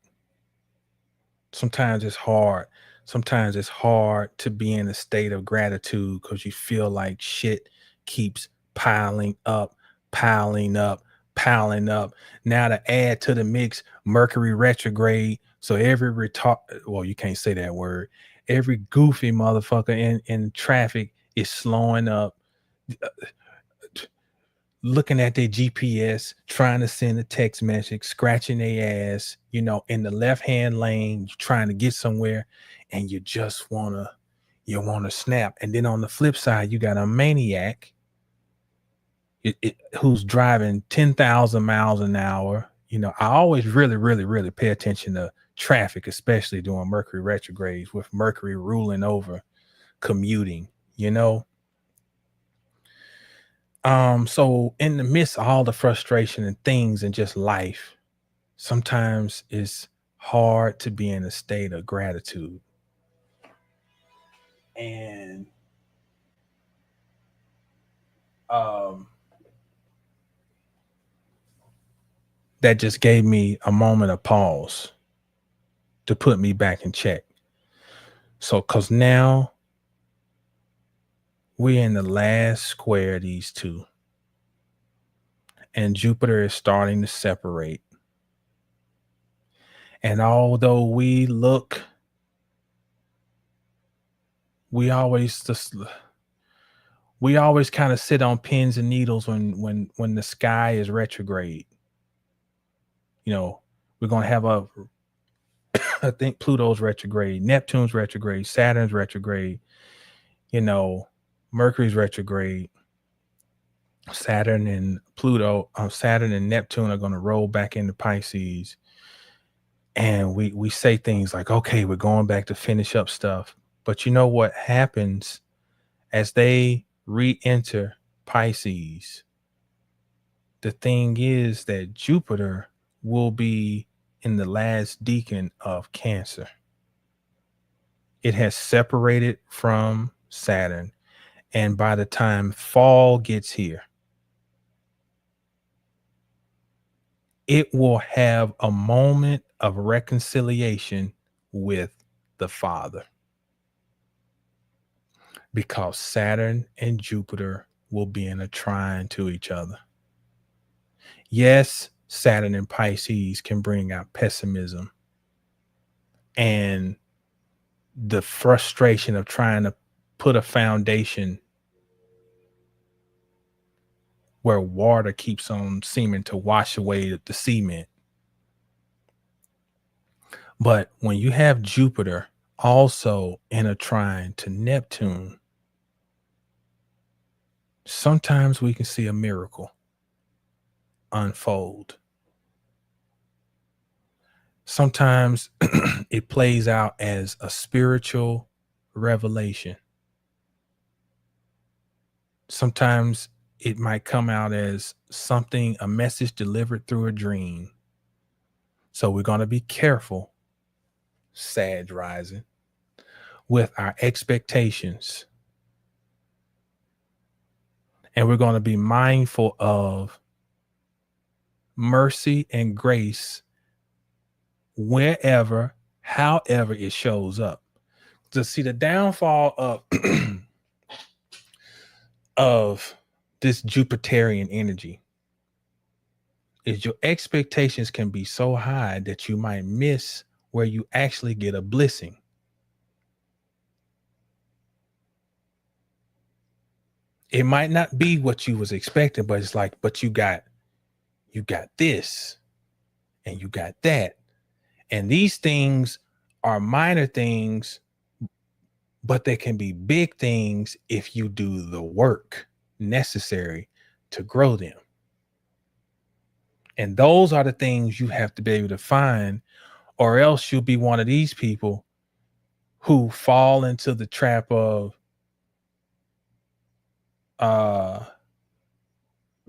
Sometimes it's hard. Sometimes it's hard to be in a state of gratitude because you feel like shit keeps piling up, piling up, piling up. Now to add to the mix, Mercury retrograde. So every well, you can't say that word. Every goofy motherfucker in traffic is slowing up, looking at their GPS, trying to send a text message, scratching their ass, you know, in the left-hand lane, trying to get somewhere, and you just wanna snap. And then on the flip side, you got a maniac who's driving 10,000 miles an hour. You know, I always really pay attention to traffic, especially during Mercury retrogrades, with Mercury ruling over commuting, you know. So in the midst of all the frustration and things and just life, sometimes it's hard to be in a state of gratitude. And that just gave me a moment of pause to put me back in check. So, cause now we're in the last square of these two, and Jupiter is starting to separate. And although we always kind of sit on pins and needles when the sky is retrograde. You know, we're gonna have I think Pluto's retrograde, Neptune's retrograde, Saturn's retrograde, you know, Mercury's retrograde. Saturn and Neptune are going to roll back into Pisces. And we say things like, okay, we're going back to finish up stuff. But you know what happens as they re-enter Pisces? The thing is that Jupiter will be in the last decan of Cancer. It has separated from Saturn. And by the time fall gets here, it will have a moment of reconciliation with the Father, because Saturn and Jupiter will be in a trine to each other. Yes, Saturn and Pisces can bring out pessimism and the frustration of trying to put a foundation where water keeps on seeming to wash away the cement. But when you have Jupiter also in a trine to Neptune, sometimes we can see a miracle unfold. Sometimes it plays out as a spiritual revelation. Sometimes it might come out as something, a message delivered through a dream. So we're going to be careful, Sag rising, with our expectations. And we're going to be mindful of mercy and grace wherever, however it shows up. To see the downfall of of this Jupiterian energy is your expectations can be so high that you might miss where you actually get a blessing. It might not be what you was expecting, but it's like, but you got this and you got that. And these things are minor things, but they can be big things if you do the work necessary to grow them. And those are the things you have to be able to find, or else you'll be one of these people who fall into the trap of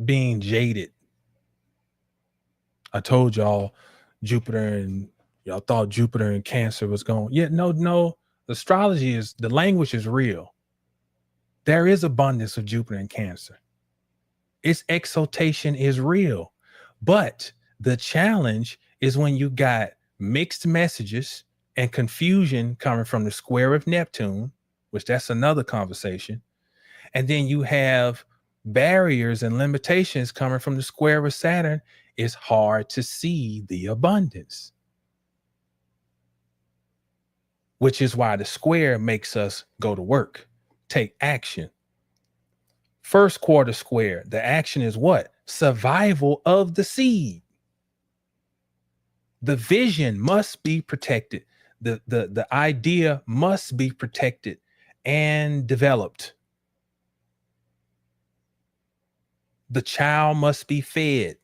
being jaded. I told y'all Jupiter, and y'all thought Jupiter and Cancer was going. Yeah, no. Astrology is, the language is real. There is abundance of Jupiter and Cancer. Its exaltation is real. But the challenge is when you got mixed messages and confusion coming from the square of Neptune, which that's another conversation. And then you have barriers and limitations coming from the square of Saturn. It's hard to see the abundance, which is why the square makes us go to work, take action. First quarter square, the action is what? Survival of the seed. The vision must be protected. The idea must be protected and developed. The child must be fed.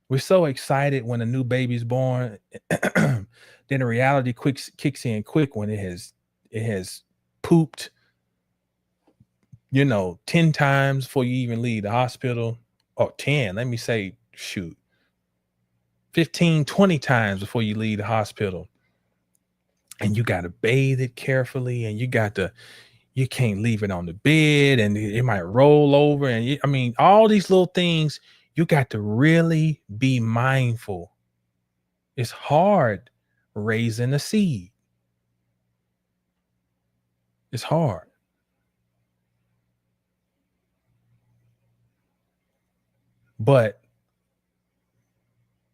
We're so excited when a new baby's born. Then the reality kicks in quick when it has pooped, 10 times before you even leave the hospital, or 10, let me say, 15, 20 times before you leave the hospital. And you got to bathe it carefully, and you can't leave it on the bed, and it might roll over. And all these little things, you got to really be mindful. It's hard raising a seed. It's hard. But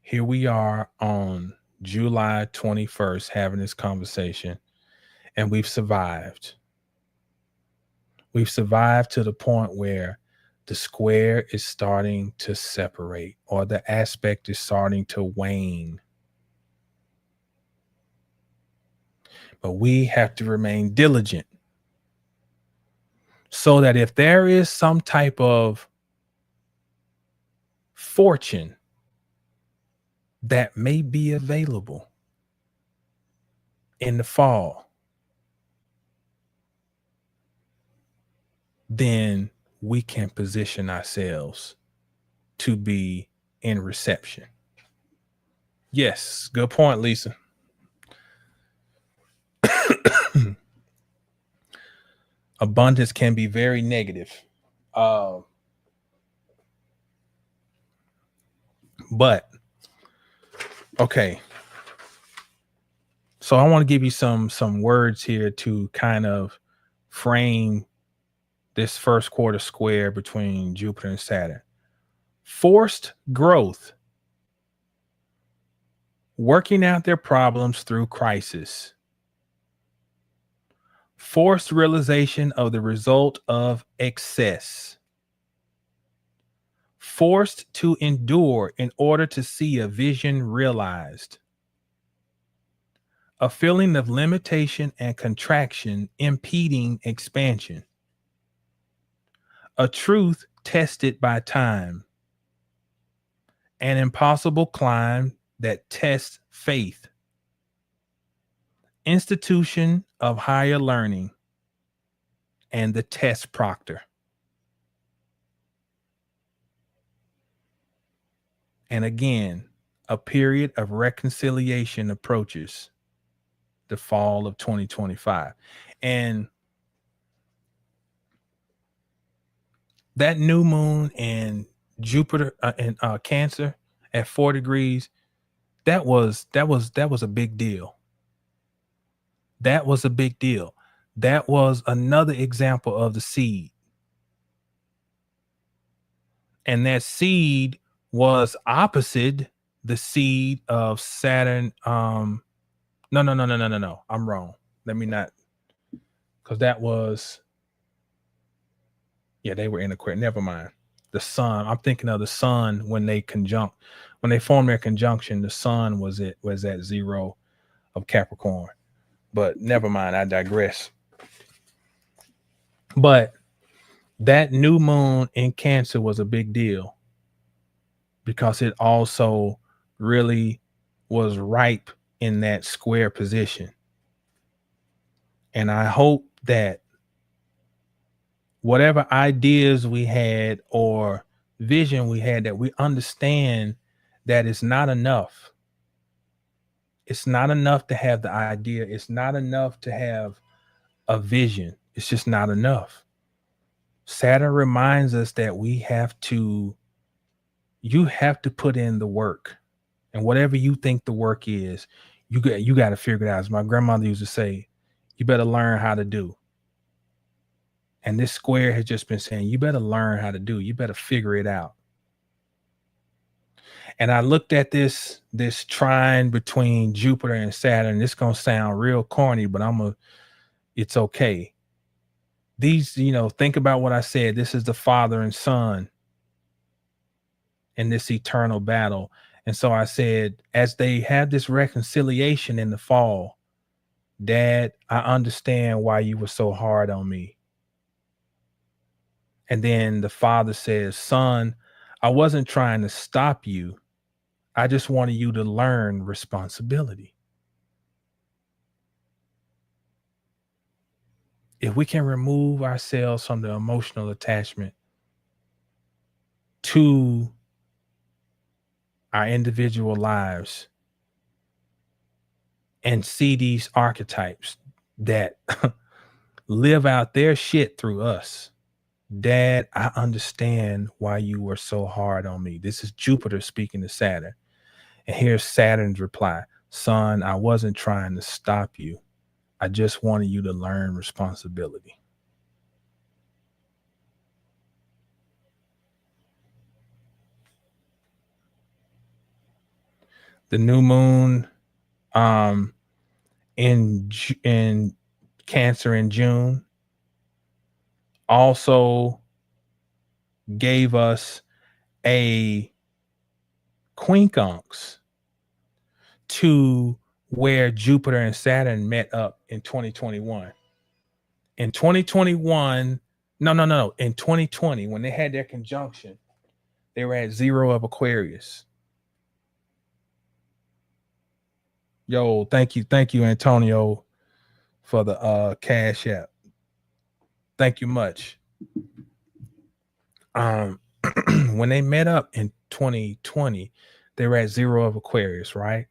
here we are on July 21st having this conversation, and we've survived. We've survived to the point where the square is starting to separate, or the aspect is starting to wane. But we have to remain diligent so that if there is some type of fortune that may be available in the fall, then we can position ourselves to be in reception. Yes, good point, Lisa. Abundance can be very negative. But okay. So I want to give you some words here to kind of frame this first quarter square between Jupiter and Saturn. Forced growth. Working out their problems through crisis. Forced realization of the result of excess. Forced to endure in order to see a vision realized. A feeling of limitation and contraction impeding expansion. A truth tested by time. An impossible climb that tests faith. Institution of higher learning. And the test proctor. And again, a period of reconciliation approaches the fall of 2025. And that new moon in Jupiter and Cancer at 4 degrees, that was a big deal. That was a big deal. That was another example of the seed. And that seed was opposite the seed of Saturn. No. I'm wrong. Let me not, because that was, yeah, they were in Aquarius. Never mind. The sun. I'm thinking of the sun when they formed their conjunction. The sun was at 0 of Capricorn. But never mind. I digress. But that new moon in Cancer was a big deal because it also really was ripe in that square position. And I hope that whatever ideas we had or vision we had, that we understand that it's not enough. It's not enough to have the idea. It's not enough to have a vision. It's just not enough. Saturn reminds us that you have to put in the work. And whatever you think the work is, you got to figure it out. As my grandmother used to say, you better learn how to do. And this square has just been saying, you better learn how to do. You better figure it out. And I looked at this trine between Jupiter and Saturn. It's going to sound real corny, but it's okay. These, think about what I said. This is the father and son in this eternal battle. And so I said, as they have this reconciliation in the fall, Dad, I understand why you were so hard on me. And then the father says, son, I wasn't trying to stop you. I just wanted you to learn responsibility. If we can remove ourselves from the emotional attachment to our individual lives and see these archetypes that live out their shit through us. Dad, I understand why you were so hard on me. This is Jupiter speaking to Saturn. And here's Saturn's reply. Son, I wasn't trying to stop you. I just wanted you to learn responsibility. The new moon in Cancer in June also gave us a quincunx to where Jupiter and Saturn met up in 2021. In 2021, no. In 2020, when they had their conjunction, they were at 0 of Aquarius. Yo, thank you, Antonio, for the Cash App. Thank you much. When they met up in 2020, they were at 0 of Aquarius, right?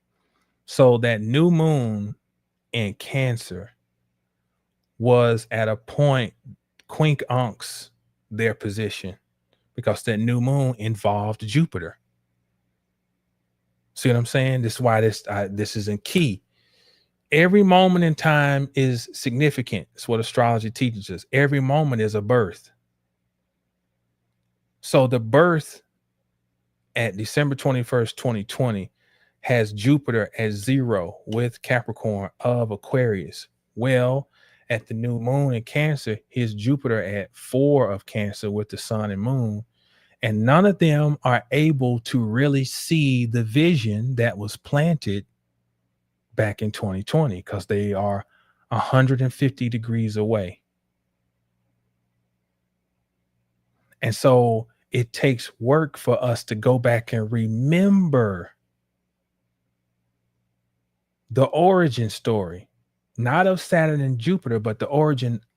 So that new moon in Cancer was at a point quincunx their position because that new moon involved Jupiter. See what I'm saying? This is why this isn't key. Every moment in time is significant. It's what astrology teaches us. Every moment is a birth. So the birth at December 21st, 2020 has Jupiter at 0 with Capricorn of Aquarius. Well, at the new moon in Cancer, his Jupiter at 4 of Cancer with the sun and moon. And none of them are able to really see the vision that was planted back in 2020 because they are 150 degrees away. And so it takes work for us to go back and remember the origin story, not of Saturn and Jupiter, but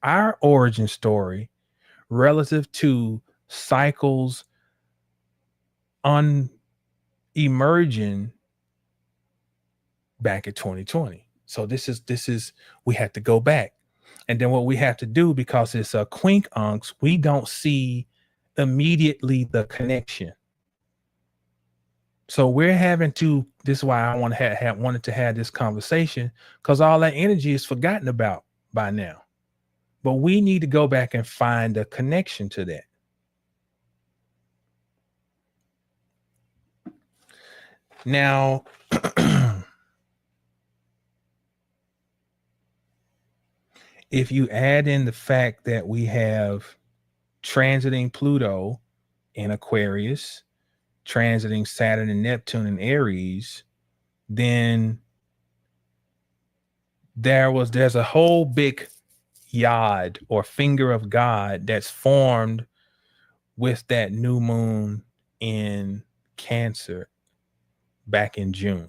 our origin story relative to cycles emerging back at 2020. So this is we had to go back. And then what we have to do, because it's a quincunx, we don't see immediately the connection. So we're having to, this is why I wanted to have this conversation, because all that energy is forgotten about by now. But we need to go back and find a connection to that. Now, if you add in the fact that we have transiting Pluto in Aquarius, transiting Saturn and Neptune in Aries, then there's a whole big yod or finger of God that's formed with that new moon in Cancer back in June.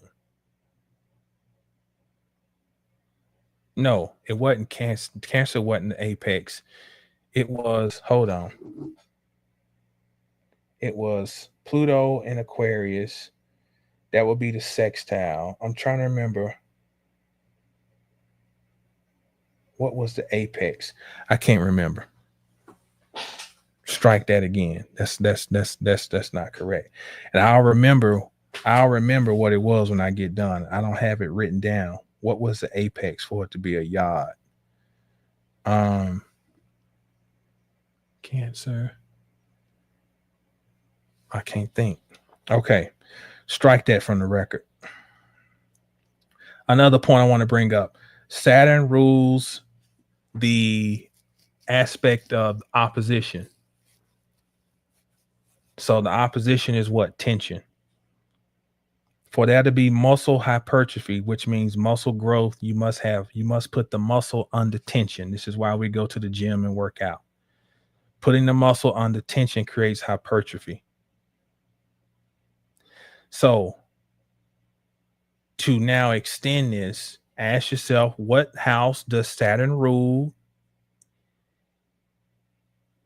No, it wasn't Cancer. Cancer wasn't the apex. It was, hold on. It was Pluto in Aquarius. That would be the sextile. I'm trying to remember. What was the apex? I can't remember. Strike that again. That's not correct. And I'll remember what it was when I get done. I don't have it written down. What was the apex for it to be a yod? Cancer. I can't think. Okay. Strike that from the record. Another point I want to bring up. Saturn rules the aspect of opposition. So the opposition is what? Tension. For there to be muscle hypertrophy, which means muscle growth, you must put the muscle under tension. This is why we go to the gym and work out. Putting the muscle under tension creates hypertrophy. So to now extend this, ask yourself, what house does Saturn rule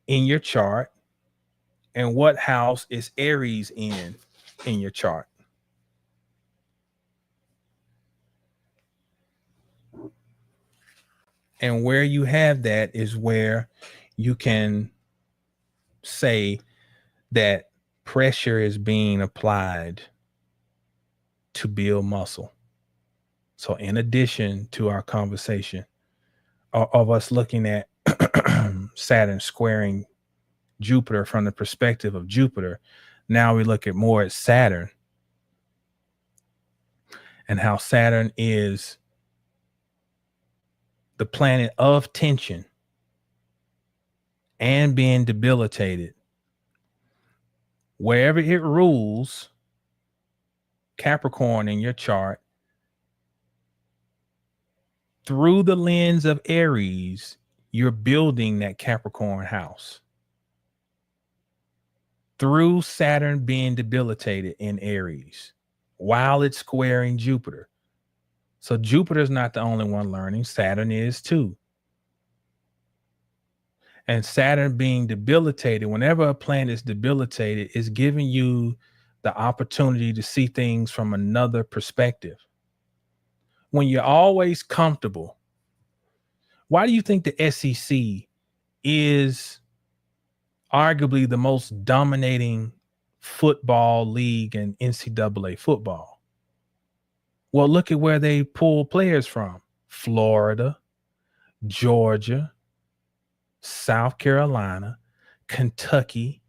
in your chart? And what house is Aries in your chart? And where you have that is where you can say that pressure is being applied to build muscle. So in addition to our conversation of us looking at Saturn squaring Jupiter from the perspective of Jupiter, now we look at more at Saturn and how Saturn is the planet of tension and being debilitated. Wherever it rules, Capricorn in your chart, through the lens of Aries, you're building that Capricorn house. Through Saturn being debilitated in Aries, while it's squaring Jupiter. So Jupiter's not the only one learning. Saturn is too. And Saturn being debilitated, whenever a planet is debilitated, is giving you the opportunity to see things from another perspective. When you're always comfortable, why do you think the SEC is arguably the most dominating football league in NCAA football? Well, look at where they pull players from. Florida, Georgia, South Carolina, Kentucky,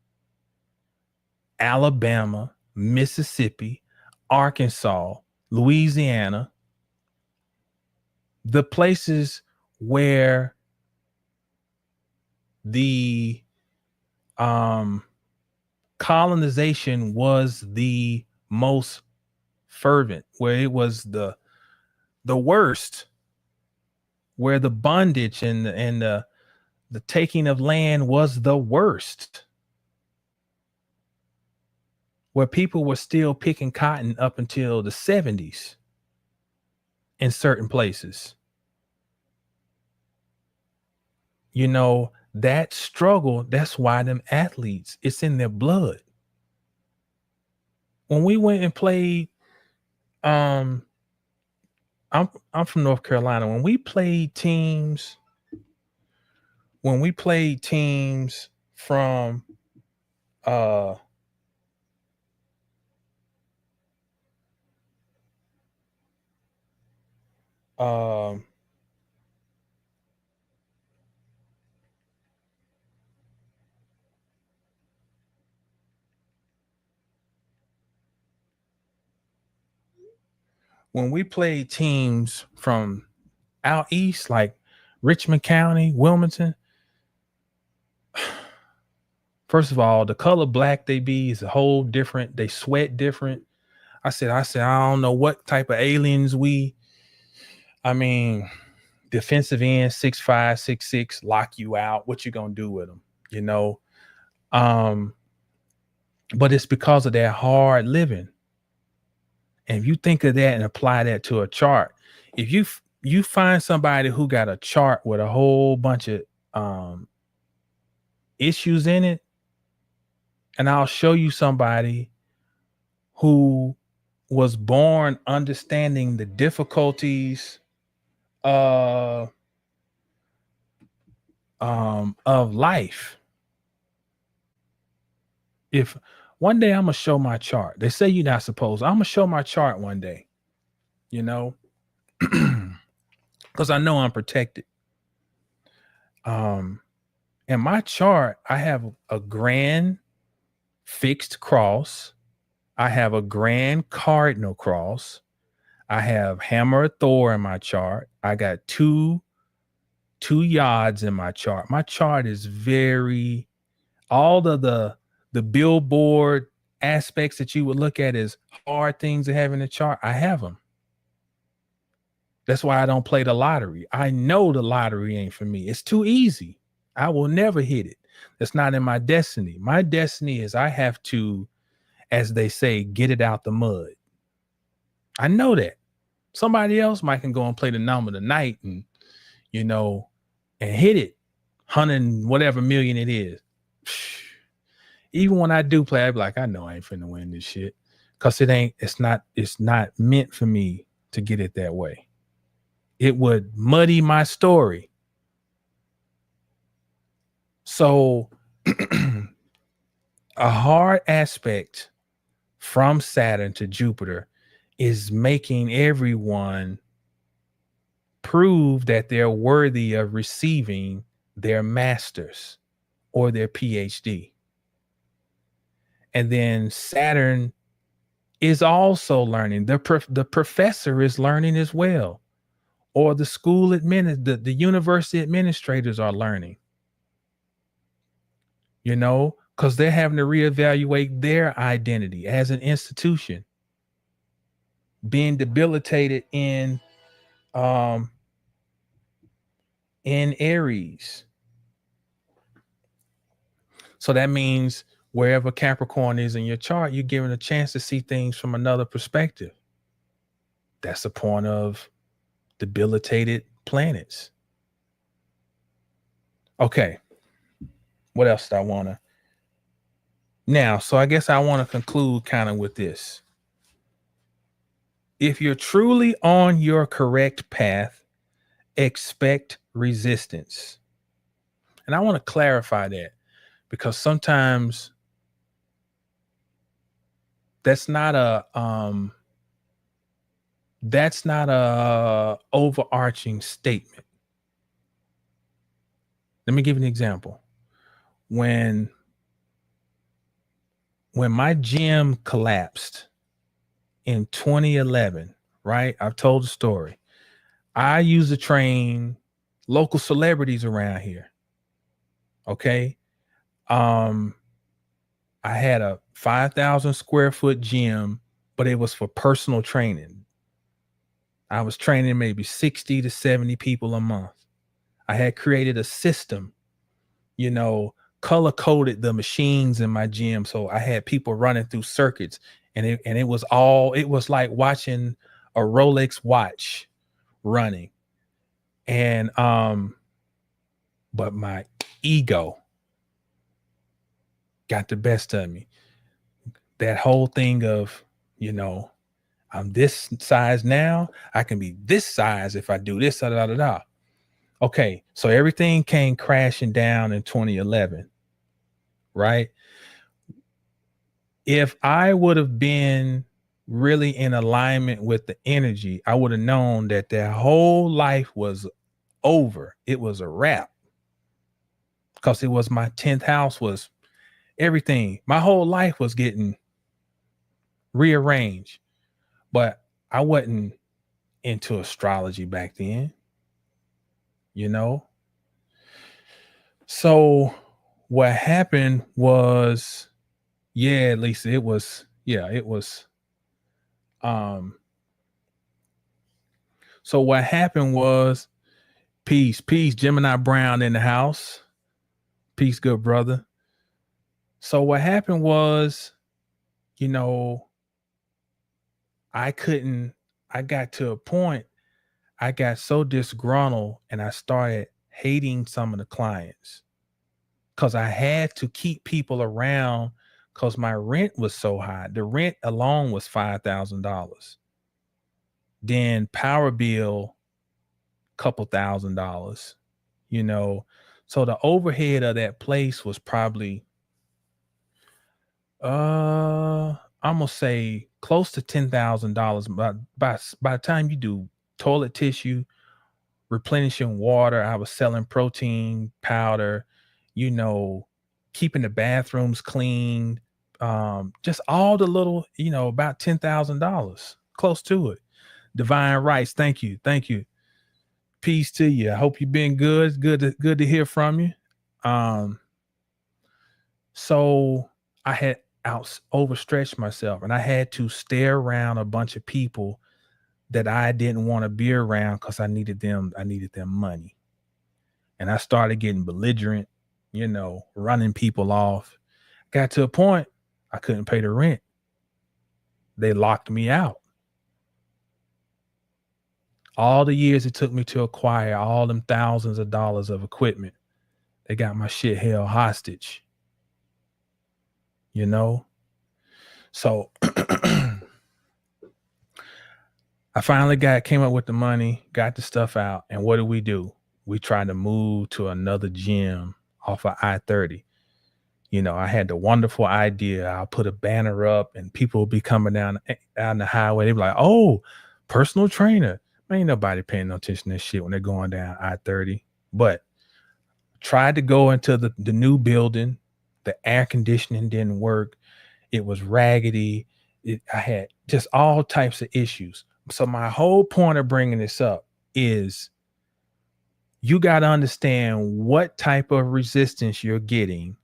Alabama, Mississippi, Arkansas, Louisiana. The places where the colonization was the most fervent, where it was the worst, where the bondage and the taking of land was the worst, where people were still picking cotton up until the 70s in certain places. You know, that struggle, that's why them athletes, it's in their blood. When we went and played, I'm from North Carolina. When we played teams from when we played teams from out east, like Richmond County, Wilmington, first of all, the color black they be is a whole different. They sweat different. I said, I don't know what type of aliens I mean, defensive end, 6'5", 6'6", lock you out. What you gonna do with them? You know? But it's because of that hard living. And if you think of that and apply that to a chart, if you find somebody who got a chart with a whole bunch of issues in it, and I'll show you somebody who was born understanding the difficulties of life. If one day I'm gonna show my chart, they say you're not supposed. I'm gonna show my chart one day, you know, because I know I'm protected. In my chart, I have a grand fixed cross. I have a grand cardinal cross. I have hammer of Thor in my chart. I got two yods in my chart. My chart is very, all of the billboard aspects that you would look at as hard things to have in the chart, I have them. That's why I don't play the lottery. I know the lottery ain't for me. It's too easy. I will never hit it. That's not in my destiny. My destiny is I have to, as they say, get it out the mud. I know that. Somebody else might can go and play the number tonight and, you know, and hit it 100 whatever million it is. Even when I do play, I be like, I know I ain't finna win this shit. Cause it's not meant for me to get it that way. It would muddy my story. So a hard aspect from Saturn to Jupiter is making everyone prove that they're worthy of receiving their master's or their PhD. And then Saturn is also learning. The professor is learning as well. Or the school the university administrators are learning. You know, because they're having to reevaluate their identity as an institution. Being debilitated in Aries. So that means wherever Capricorn is in your chart, you're given a chance to see things from another perspective. That's the point of debilitated planets. Okay. What else do I want to? Now, so I guess I want to conclude kind of with this. If you're truly on your correct path, expect resistance. And I want to clarify that because sometimes that's not a overarching statement. Let me give you an example. When my gym collapsed in 2011, right? I've told the story. I used to train local celebrities around here. Okay. I had a 5,000 square foot gym, but it was for personal training. I was training maybe 60 to 70 people a month. I had created a system, color coded the machines in my gym. So I had people running through circuits, and it was like watching a Rolex watch running. And but my ego got the best of me. That whole thing of, I'm this size now, I can be this size if I do this, da, da, da, da. Okay, so everything came crashing down in 2011, right? If I would have been really in alignment with the energy, I would have known that their whole life was over. It was a wrap, because it was my 10th house, was everything. My whole life was getting rearranged, but I wasn't into astrology back then, So what happened was, yeah, Lisa, it was. So what happened was, peace, Gemini Brown in the house. Peace, good brother. So what happened was, I got to a point, I got so disgruntled, and I started hating some of the clients, because I had to keep people around, because my rent was so high. The rent alone was $5,000. Then power bill, couple $1,000, So the overhead of that place was probably, I'm gonna say close to $10,000. But by the time you do toilet tissue, replenishing water, I was selling protein powder, keeping the bathrooms clean, just all the little, about $10,000, close to it. Divine Rights, thank you. Peace to you. I hope you've been good. Good to hear from you. So I had overstretched myself, and I had to stay around a bunch of people that I didn't want to be around, because I needed them money. And I started getting belligerent, running people off. Got to a point I couldn't pay the rent. They locked me out. All the years it took me to acquire all them thousands of dollars of equipment, they got my shit held hostage. So I finally came up with the money, got the stuff out, and what do? We tried to move to another gym off of I-30. I had the wonderful idea. I'll put a banner up, and people will be coming down the highway. They'll be like, "Oh, personal trainer." Ain't nobody paying no attention to this shit when they're going down I-30. But tried to go into the new building. The air conditioning didn't work. It was raggedy. I had just all types of issues. So my whole point of bringing this up is, you got to understand what type of resistance you're getting.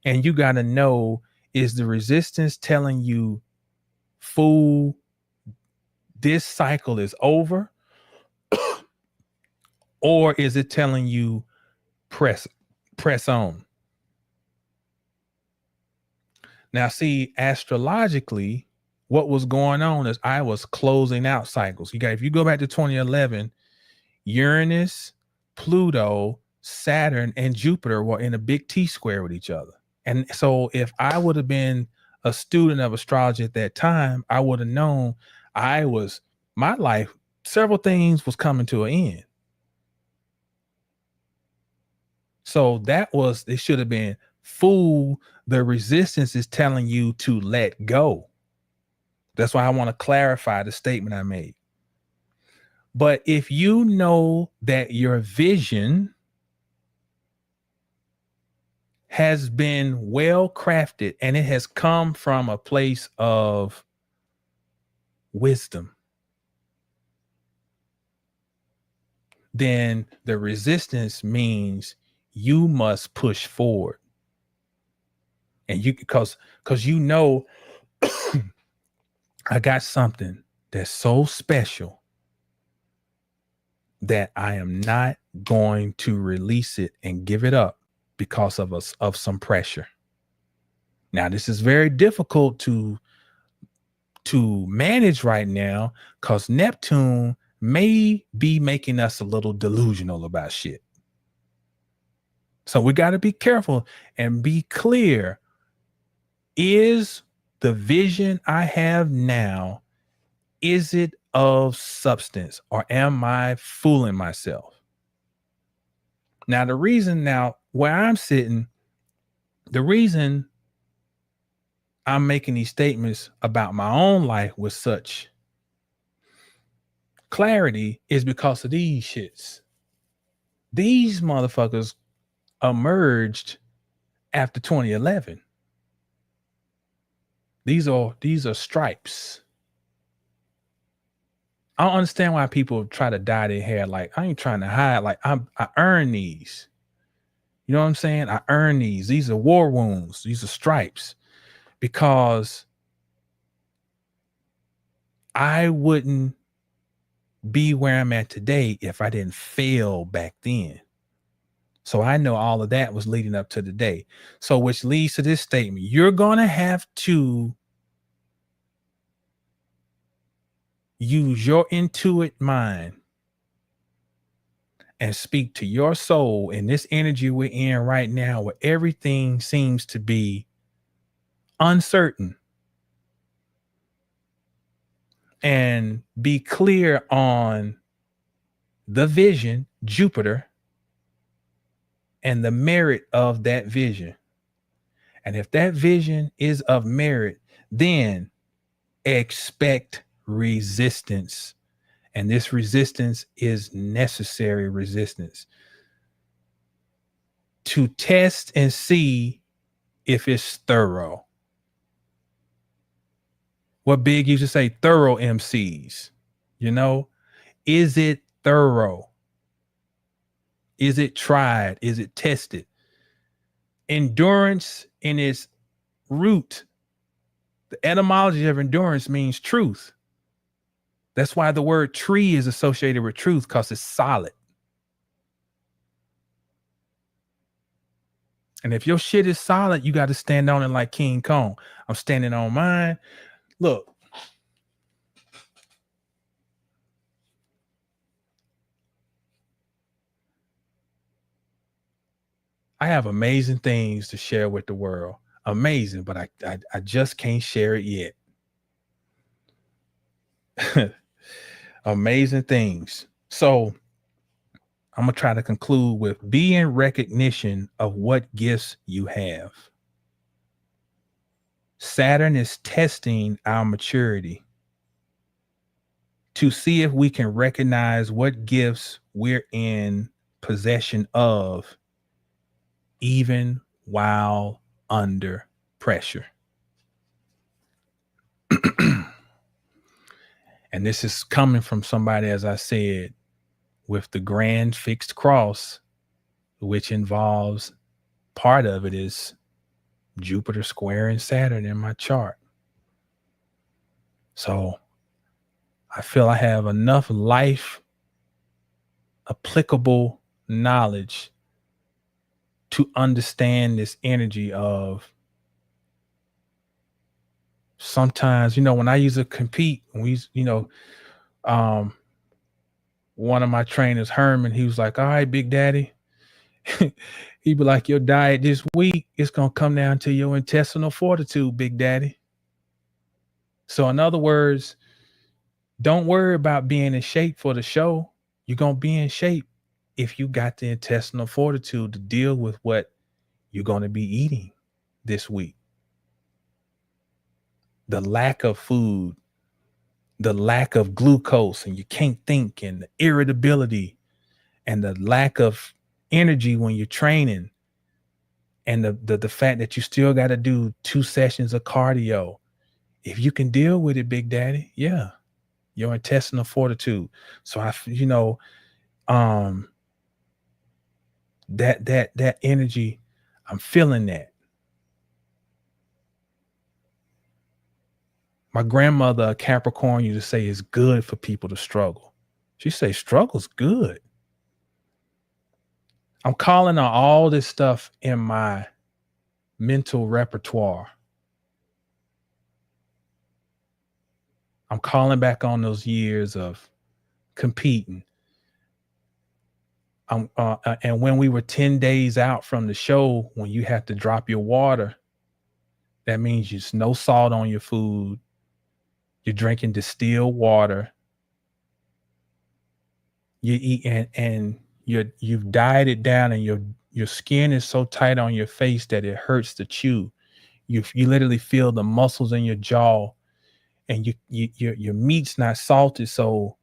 And you got to know, is the resistance telling you, fool, this cycle is over? Or is it telling you, press on? Now, see, astrologically, what was going on is I was closing out cycles. If you go back to 2011, Uranus, Pluto, Saturn, and Jupiter were in a big T square with each other. And so if I would have been a student of astrology at that time, I would have known my life, several things was coming to an end. So it should have been, fool, the resistance is telling you to let go. That's why I want to clarify the statement I made. But if you know that your vision has been well crafted and it has come from a place of wisdom, then the resistance means you must push forward. And you, because you know, I got something that's so special that I am not going to release it and give it up because of some pressure. Now, this is very difficult to manage right now because Neptune may be making us a little delusional about shit. So we got to be careful and be clear. Is the vision I have now, is it of substance, or am I fooling myself? Now, the reason where I'm sitting, the reason I'm making these statements about my own life with such clarity is because of these shits. These motherfuckers emerged after 2011. These are stripes. I don't understand why people try to dye their hair. Like, I ain't trying to hide. Like, I earn these. You know what I'm saying? I earn these. These are war wounds. These are stripes. Because I wouldn't be where I'm at today if I didn't fail back then. So I know all of that was leading up to the day. So which leads to this statement. You're going to have to use your intuitive mind and speak to your soul in this energy we're in right now, where everything seems to be uncertain, and be clear on the vision, Jupiter, and the merit of that vision. And if that vision is of merit, then expect resistance. And this resistance is necessary resistance to test and see if it's thorough. What Big used to say, thorough MCs, you know, is it thorough? Is it tried? Is it tested? Endurance in its root, the etymology of endurance means truth. That's why the word tree is associated with truth, because it's solid. And if your shit is solid, you got to stand on it like King Kong. I'm standing on mine. Look. I have amazing things to share with the world. Amazing, but I just can't share it yet. Amazing things. So I'm going to try to conclude with be in recognition of what gifts you have. Saturn is testing our maturity to see if we can recognize what gifts we're in possession of, even while under pressure. And this is coming from somebody, as I said, with the grand fixed cross, which involves, part of it is Jupiter squaring Saturn in my chart. So I feel I have enough life applicable knowledge to understand this energy of, sometimes, you know, when I used to compete, one of my trainers, Herman, he was like, all right, Big Daddy. He'd be like, your diet this week, it's going to come down to your intestinal fortitude, Big Daddy. So in other words, don't worry about being in shape for the show. You're going to be in shape if you got the intestinal fortitude to deal with what you're going to be eating this week. The lack of food, the lack of glucose, and you can't think, and the irritability, and the lack of energy when you're training, and the fact that you still got to do 2 sessions of cardio. If you can deal with it, Big Daddy, yeah, your intestinal fortitude. So That energy, I'm feeling that. My grandmother, a Capricorn, used to say it's good for people to struggle. She say struggle's good. I'm calling on all this stuff in my mental repertoire. I'm calling back on those years of competing. And when we were 10 days out from the show, when you have to drop your water, that means there's no salt on your food. You're drinking distilled water. You eat and you've died it down, and your skin is so tight on your face that it hurts to chew. You literally feel the muscles in your jaw, and your meat's not salted, so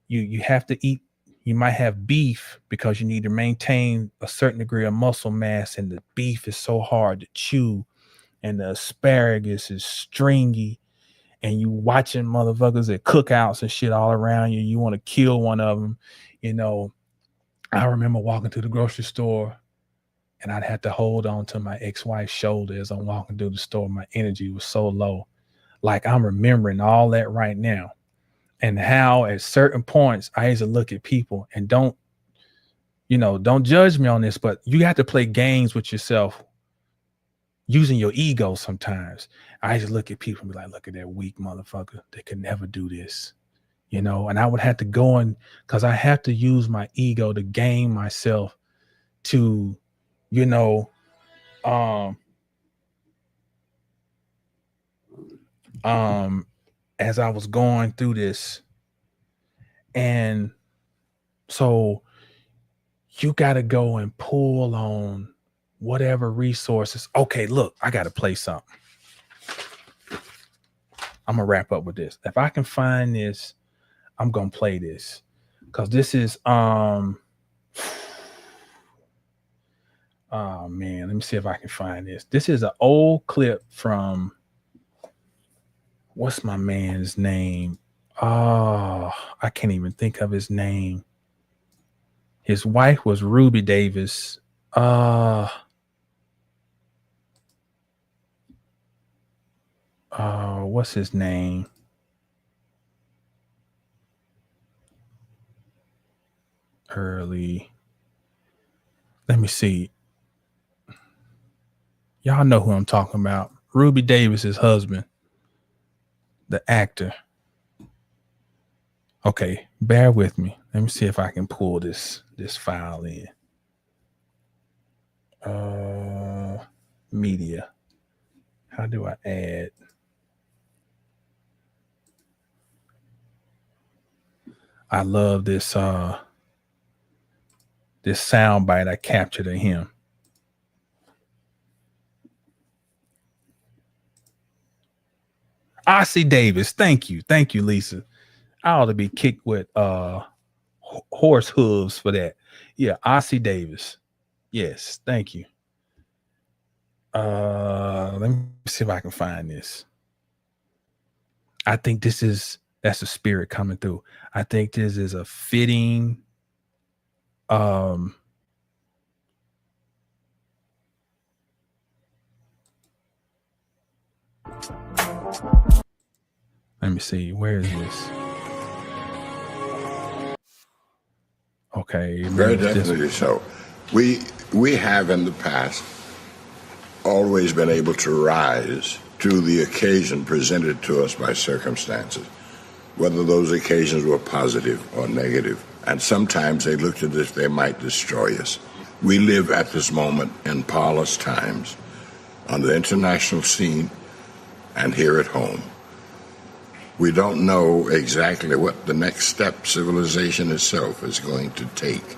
you have to eat. You might have beef because you need to maintain a certain degree of muscle mass, and the beef is so hard to chew, and the asparagus is stringy, and you watching motherfuckers at cookouts and shit all around you. You want to kill one of them. You know, I remember walking to the grocery store, and I'd have to hold on to my ex-wife's shoulder as I'm walking through the store. My energy was so low. Like, I'm remembering all that right now. And how at certain points I used to look at people, and don't judge me on this, but you have to play games with yourself using your ego sometimes. I used to look at people and be like, look at that weak motherfucker. They could never do this, and I would have to go in, because I have to use my ego to game myself to, as I was going through this. And so you got to go and pull on whatever resources. Okay, look, I got to play something. I'm going to wrap up with this. If I can find this, I'm going to play this, because this is, oh man, let me see if I can find this. This is an old clip from, what's my man's name? Oh, I can't even think of his name. His wife was Ruby Davis. What's his name? Early. Let me see. Y'all know who I'm talking about. Ruby Davis's husband, the actor. Okay, bear with me. Let me see if I can pull this file in. Media. How do I add? I love this this sound bite I captured of him. Ossie Davis. Thank you, Lisa. I ought to be kicked with horse hooves for that. Yeah, Ossie Davis. Yes, thank you. Let me see if I can find this. I think that's the spirit coming through. I think this is a fitting let me see, where is this? Okay, very definitely so. We have in the past always been able to rise to the occasion presented to us by circumstances, whether those occasions were positive or negative. And sometimes they looked as if they might destroy us. We live at this moment in parlous times on the international scene and here at home. We don't know exactly what the next step civilization itself is going to take,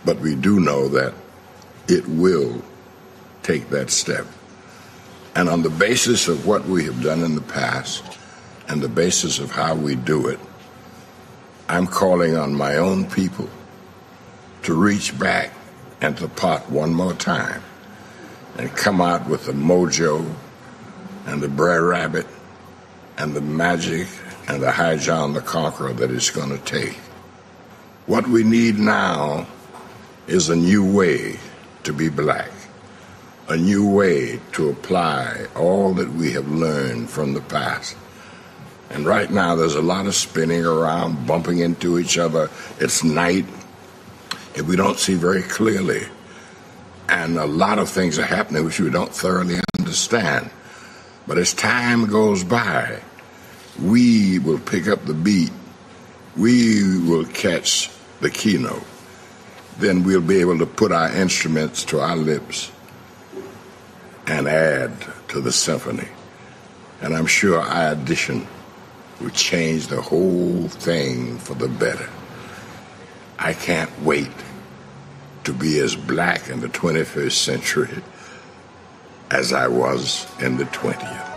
but we do know that it will take that step. And on the basis of what we have done in the past and the basis of how we do it, I'm calling on my own people to reach back into the pot one more time and come out with the mojo and the Brer Rabbit and the magic and the High John the Conqueror that it's going to take. What we need now is a new way to be black, a new way to apply all that we have learned from the past. And right now there's a lot of spinning around, bumping into each other. It's night, and we don't see very clearly. And a lot of things are happening which we don't thoroughly understand. But as time goes by, we will pick up the beat. We will catch the keynote. Then we'll be able to put our instruments to our lips and add to the symphony. And I'm sure our addition will change the whole thing for the better. I can't wait to be as black in the 21st century as I was in the 20th.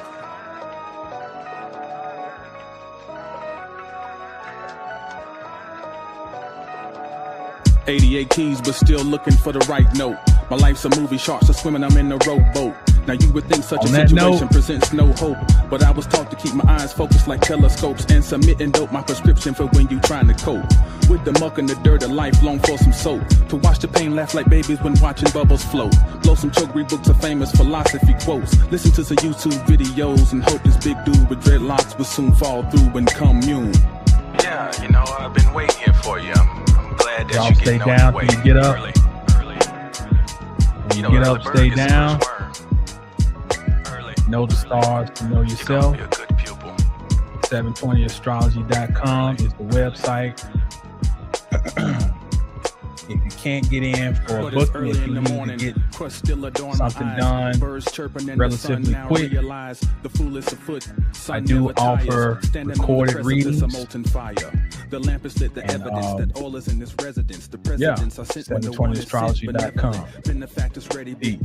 "88 keys, but still looking for the right note. My life's a movie, sharks are swimming, I'm in a rowboat. Now you would think such a situation presents no hope, but I was taught to keep my eyes focused like telescopes and submitting dope, my prescription for when you trying to cope. With the muck and the dirt of life, long for some soap. To watch the pain laugh like babies when watching bubbles float. Blow some choke, read books of famous philosophy quotes. Listen to some YouTube videos and hope this big dude with dreadlocks will soon fall through and commune. Yeah, you know, I've been waiting here for you. I'm glad that Y'all you stay get down no till you get up. early. When you get up, stay down. Know the stars to know yourself. Be a good pupil. 720astrology.com is the website. If you can't get in for a booking, if you need to get something done relatively quick, I do offer recorded readings. And, yeah, 720astrology.com. Peace.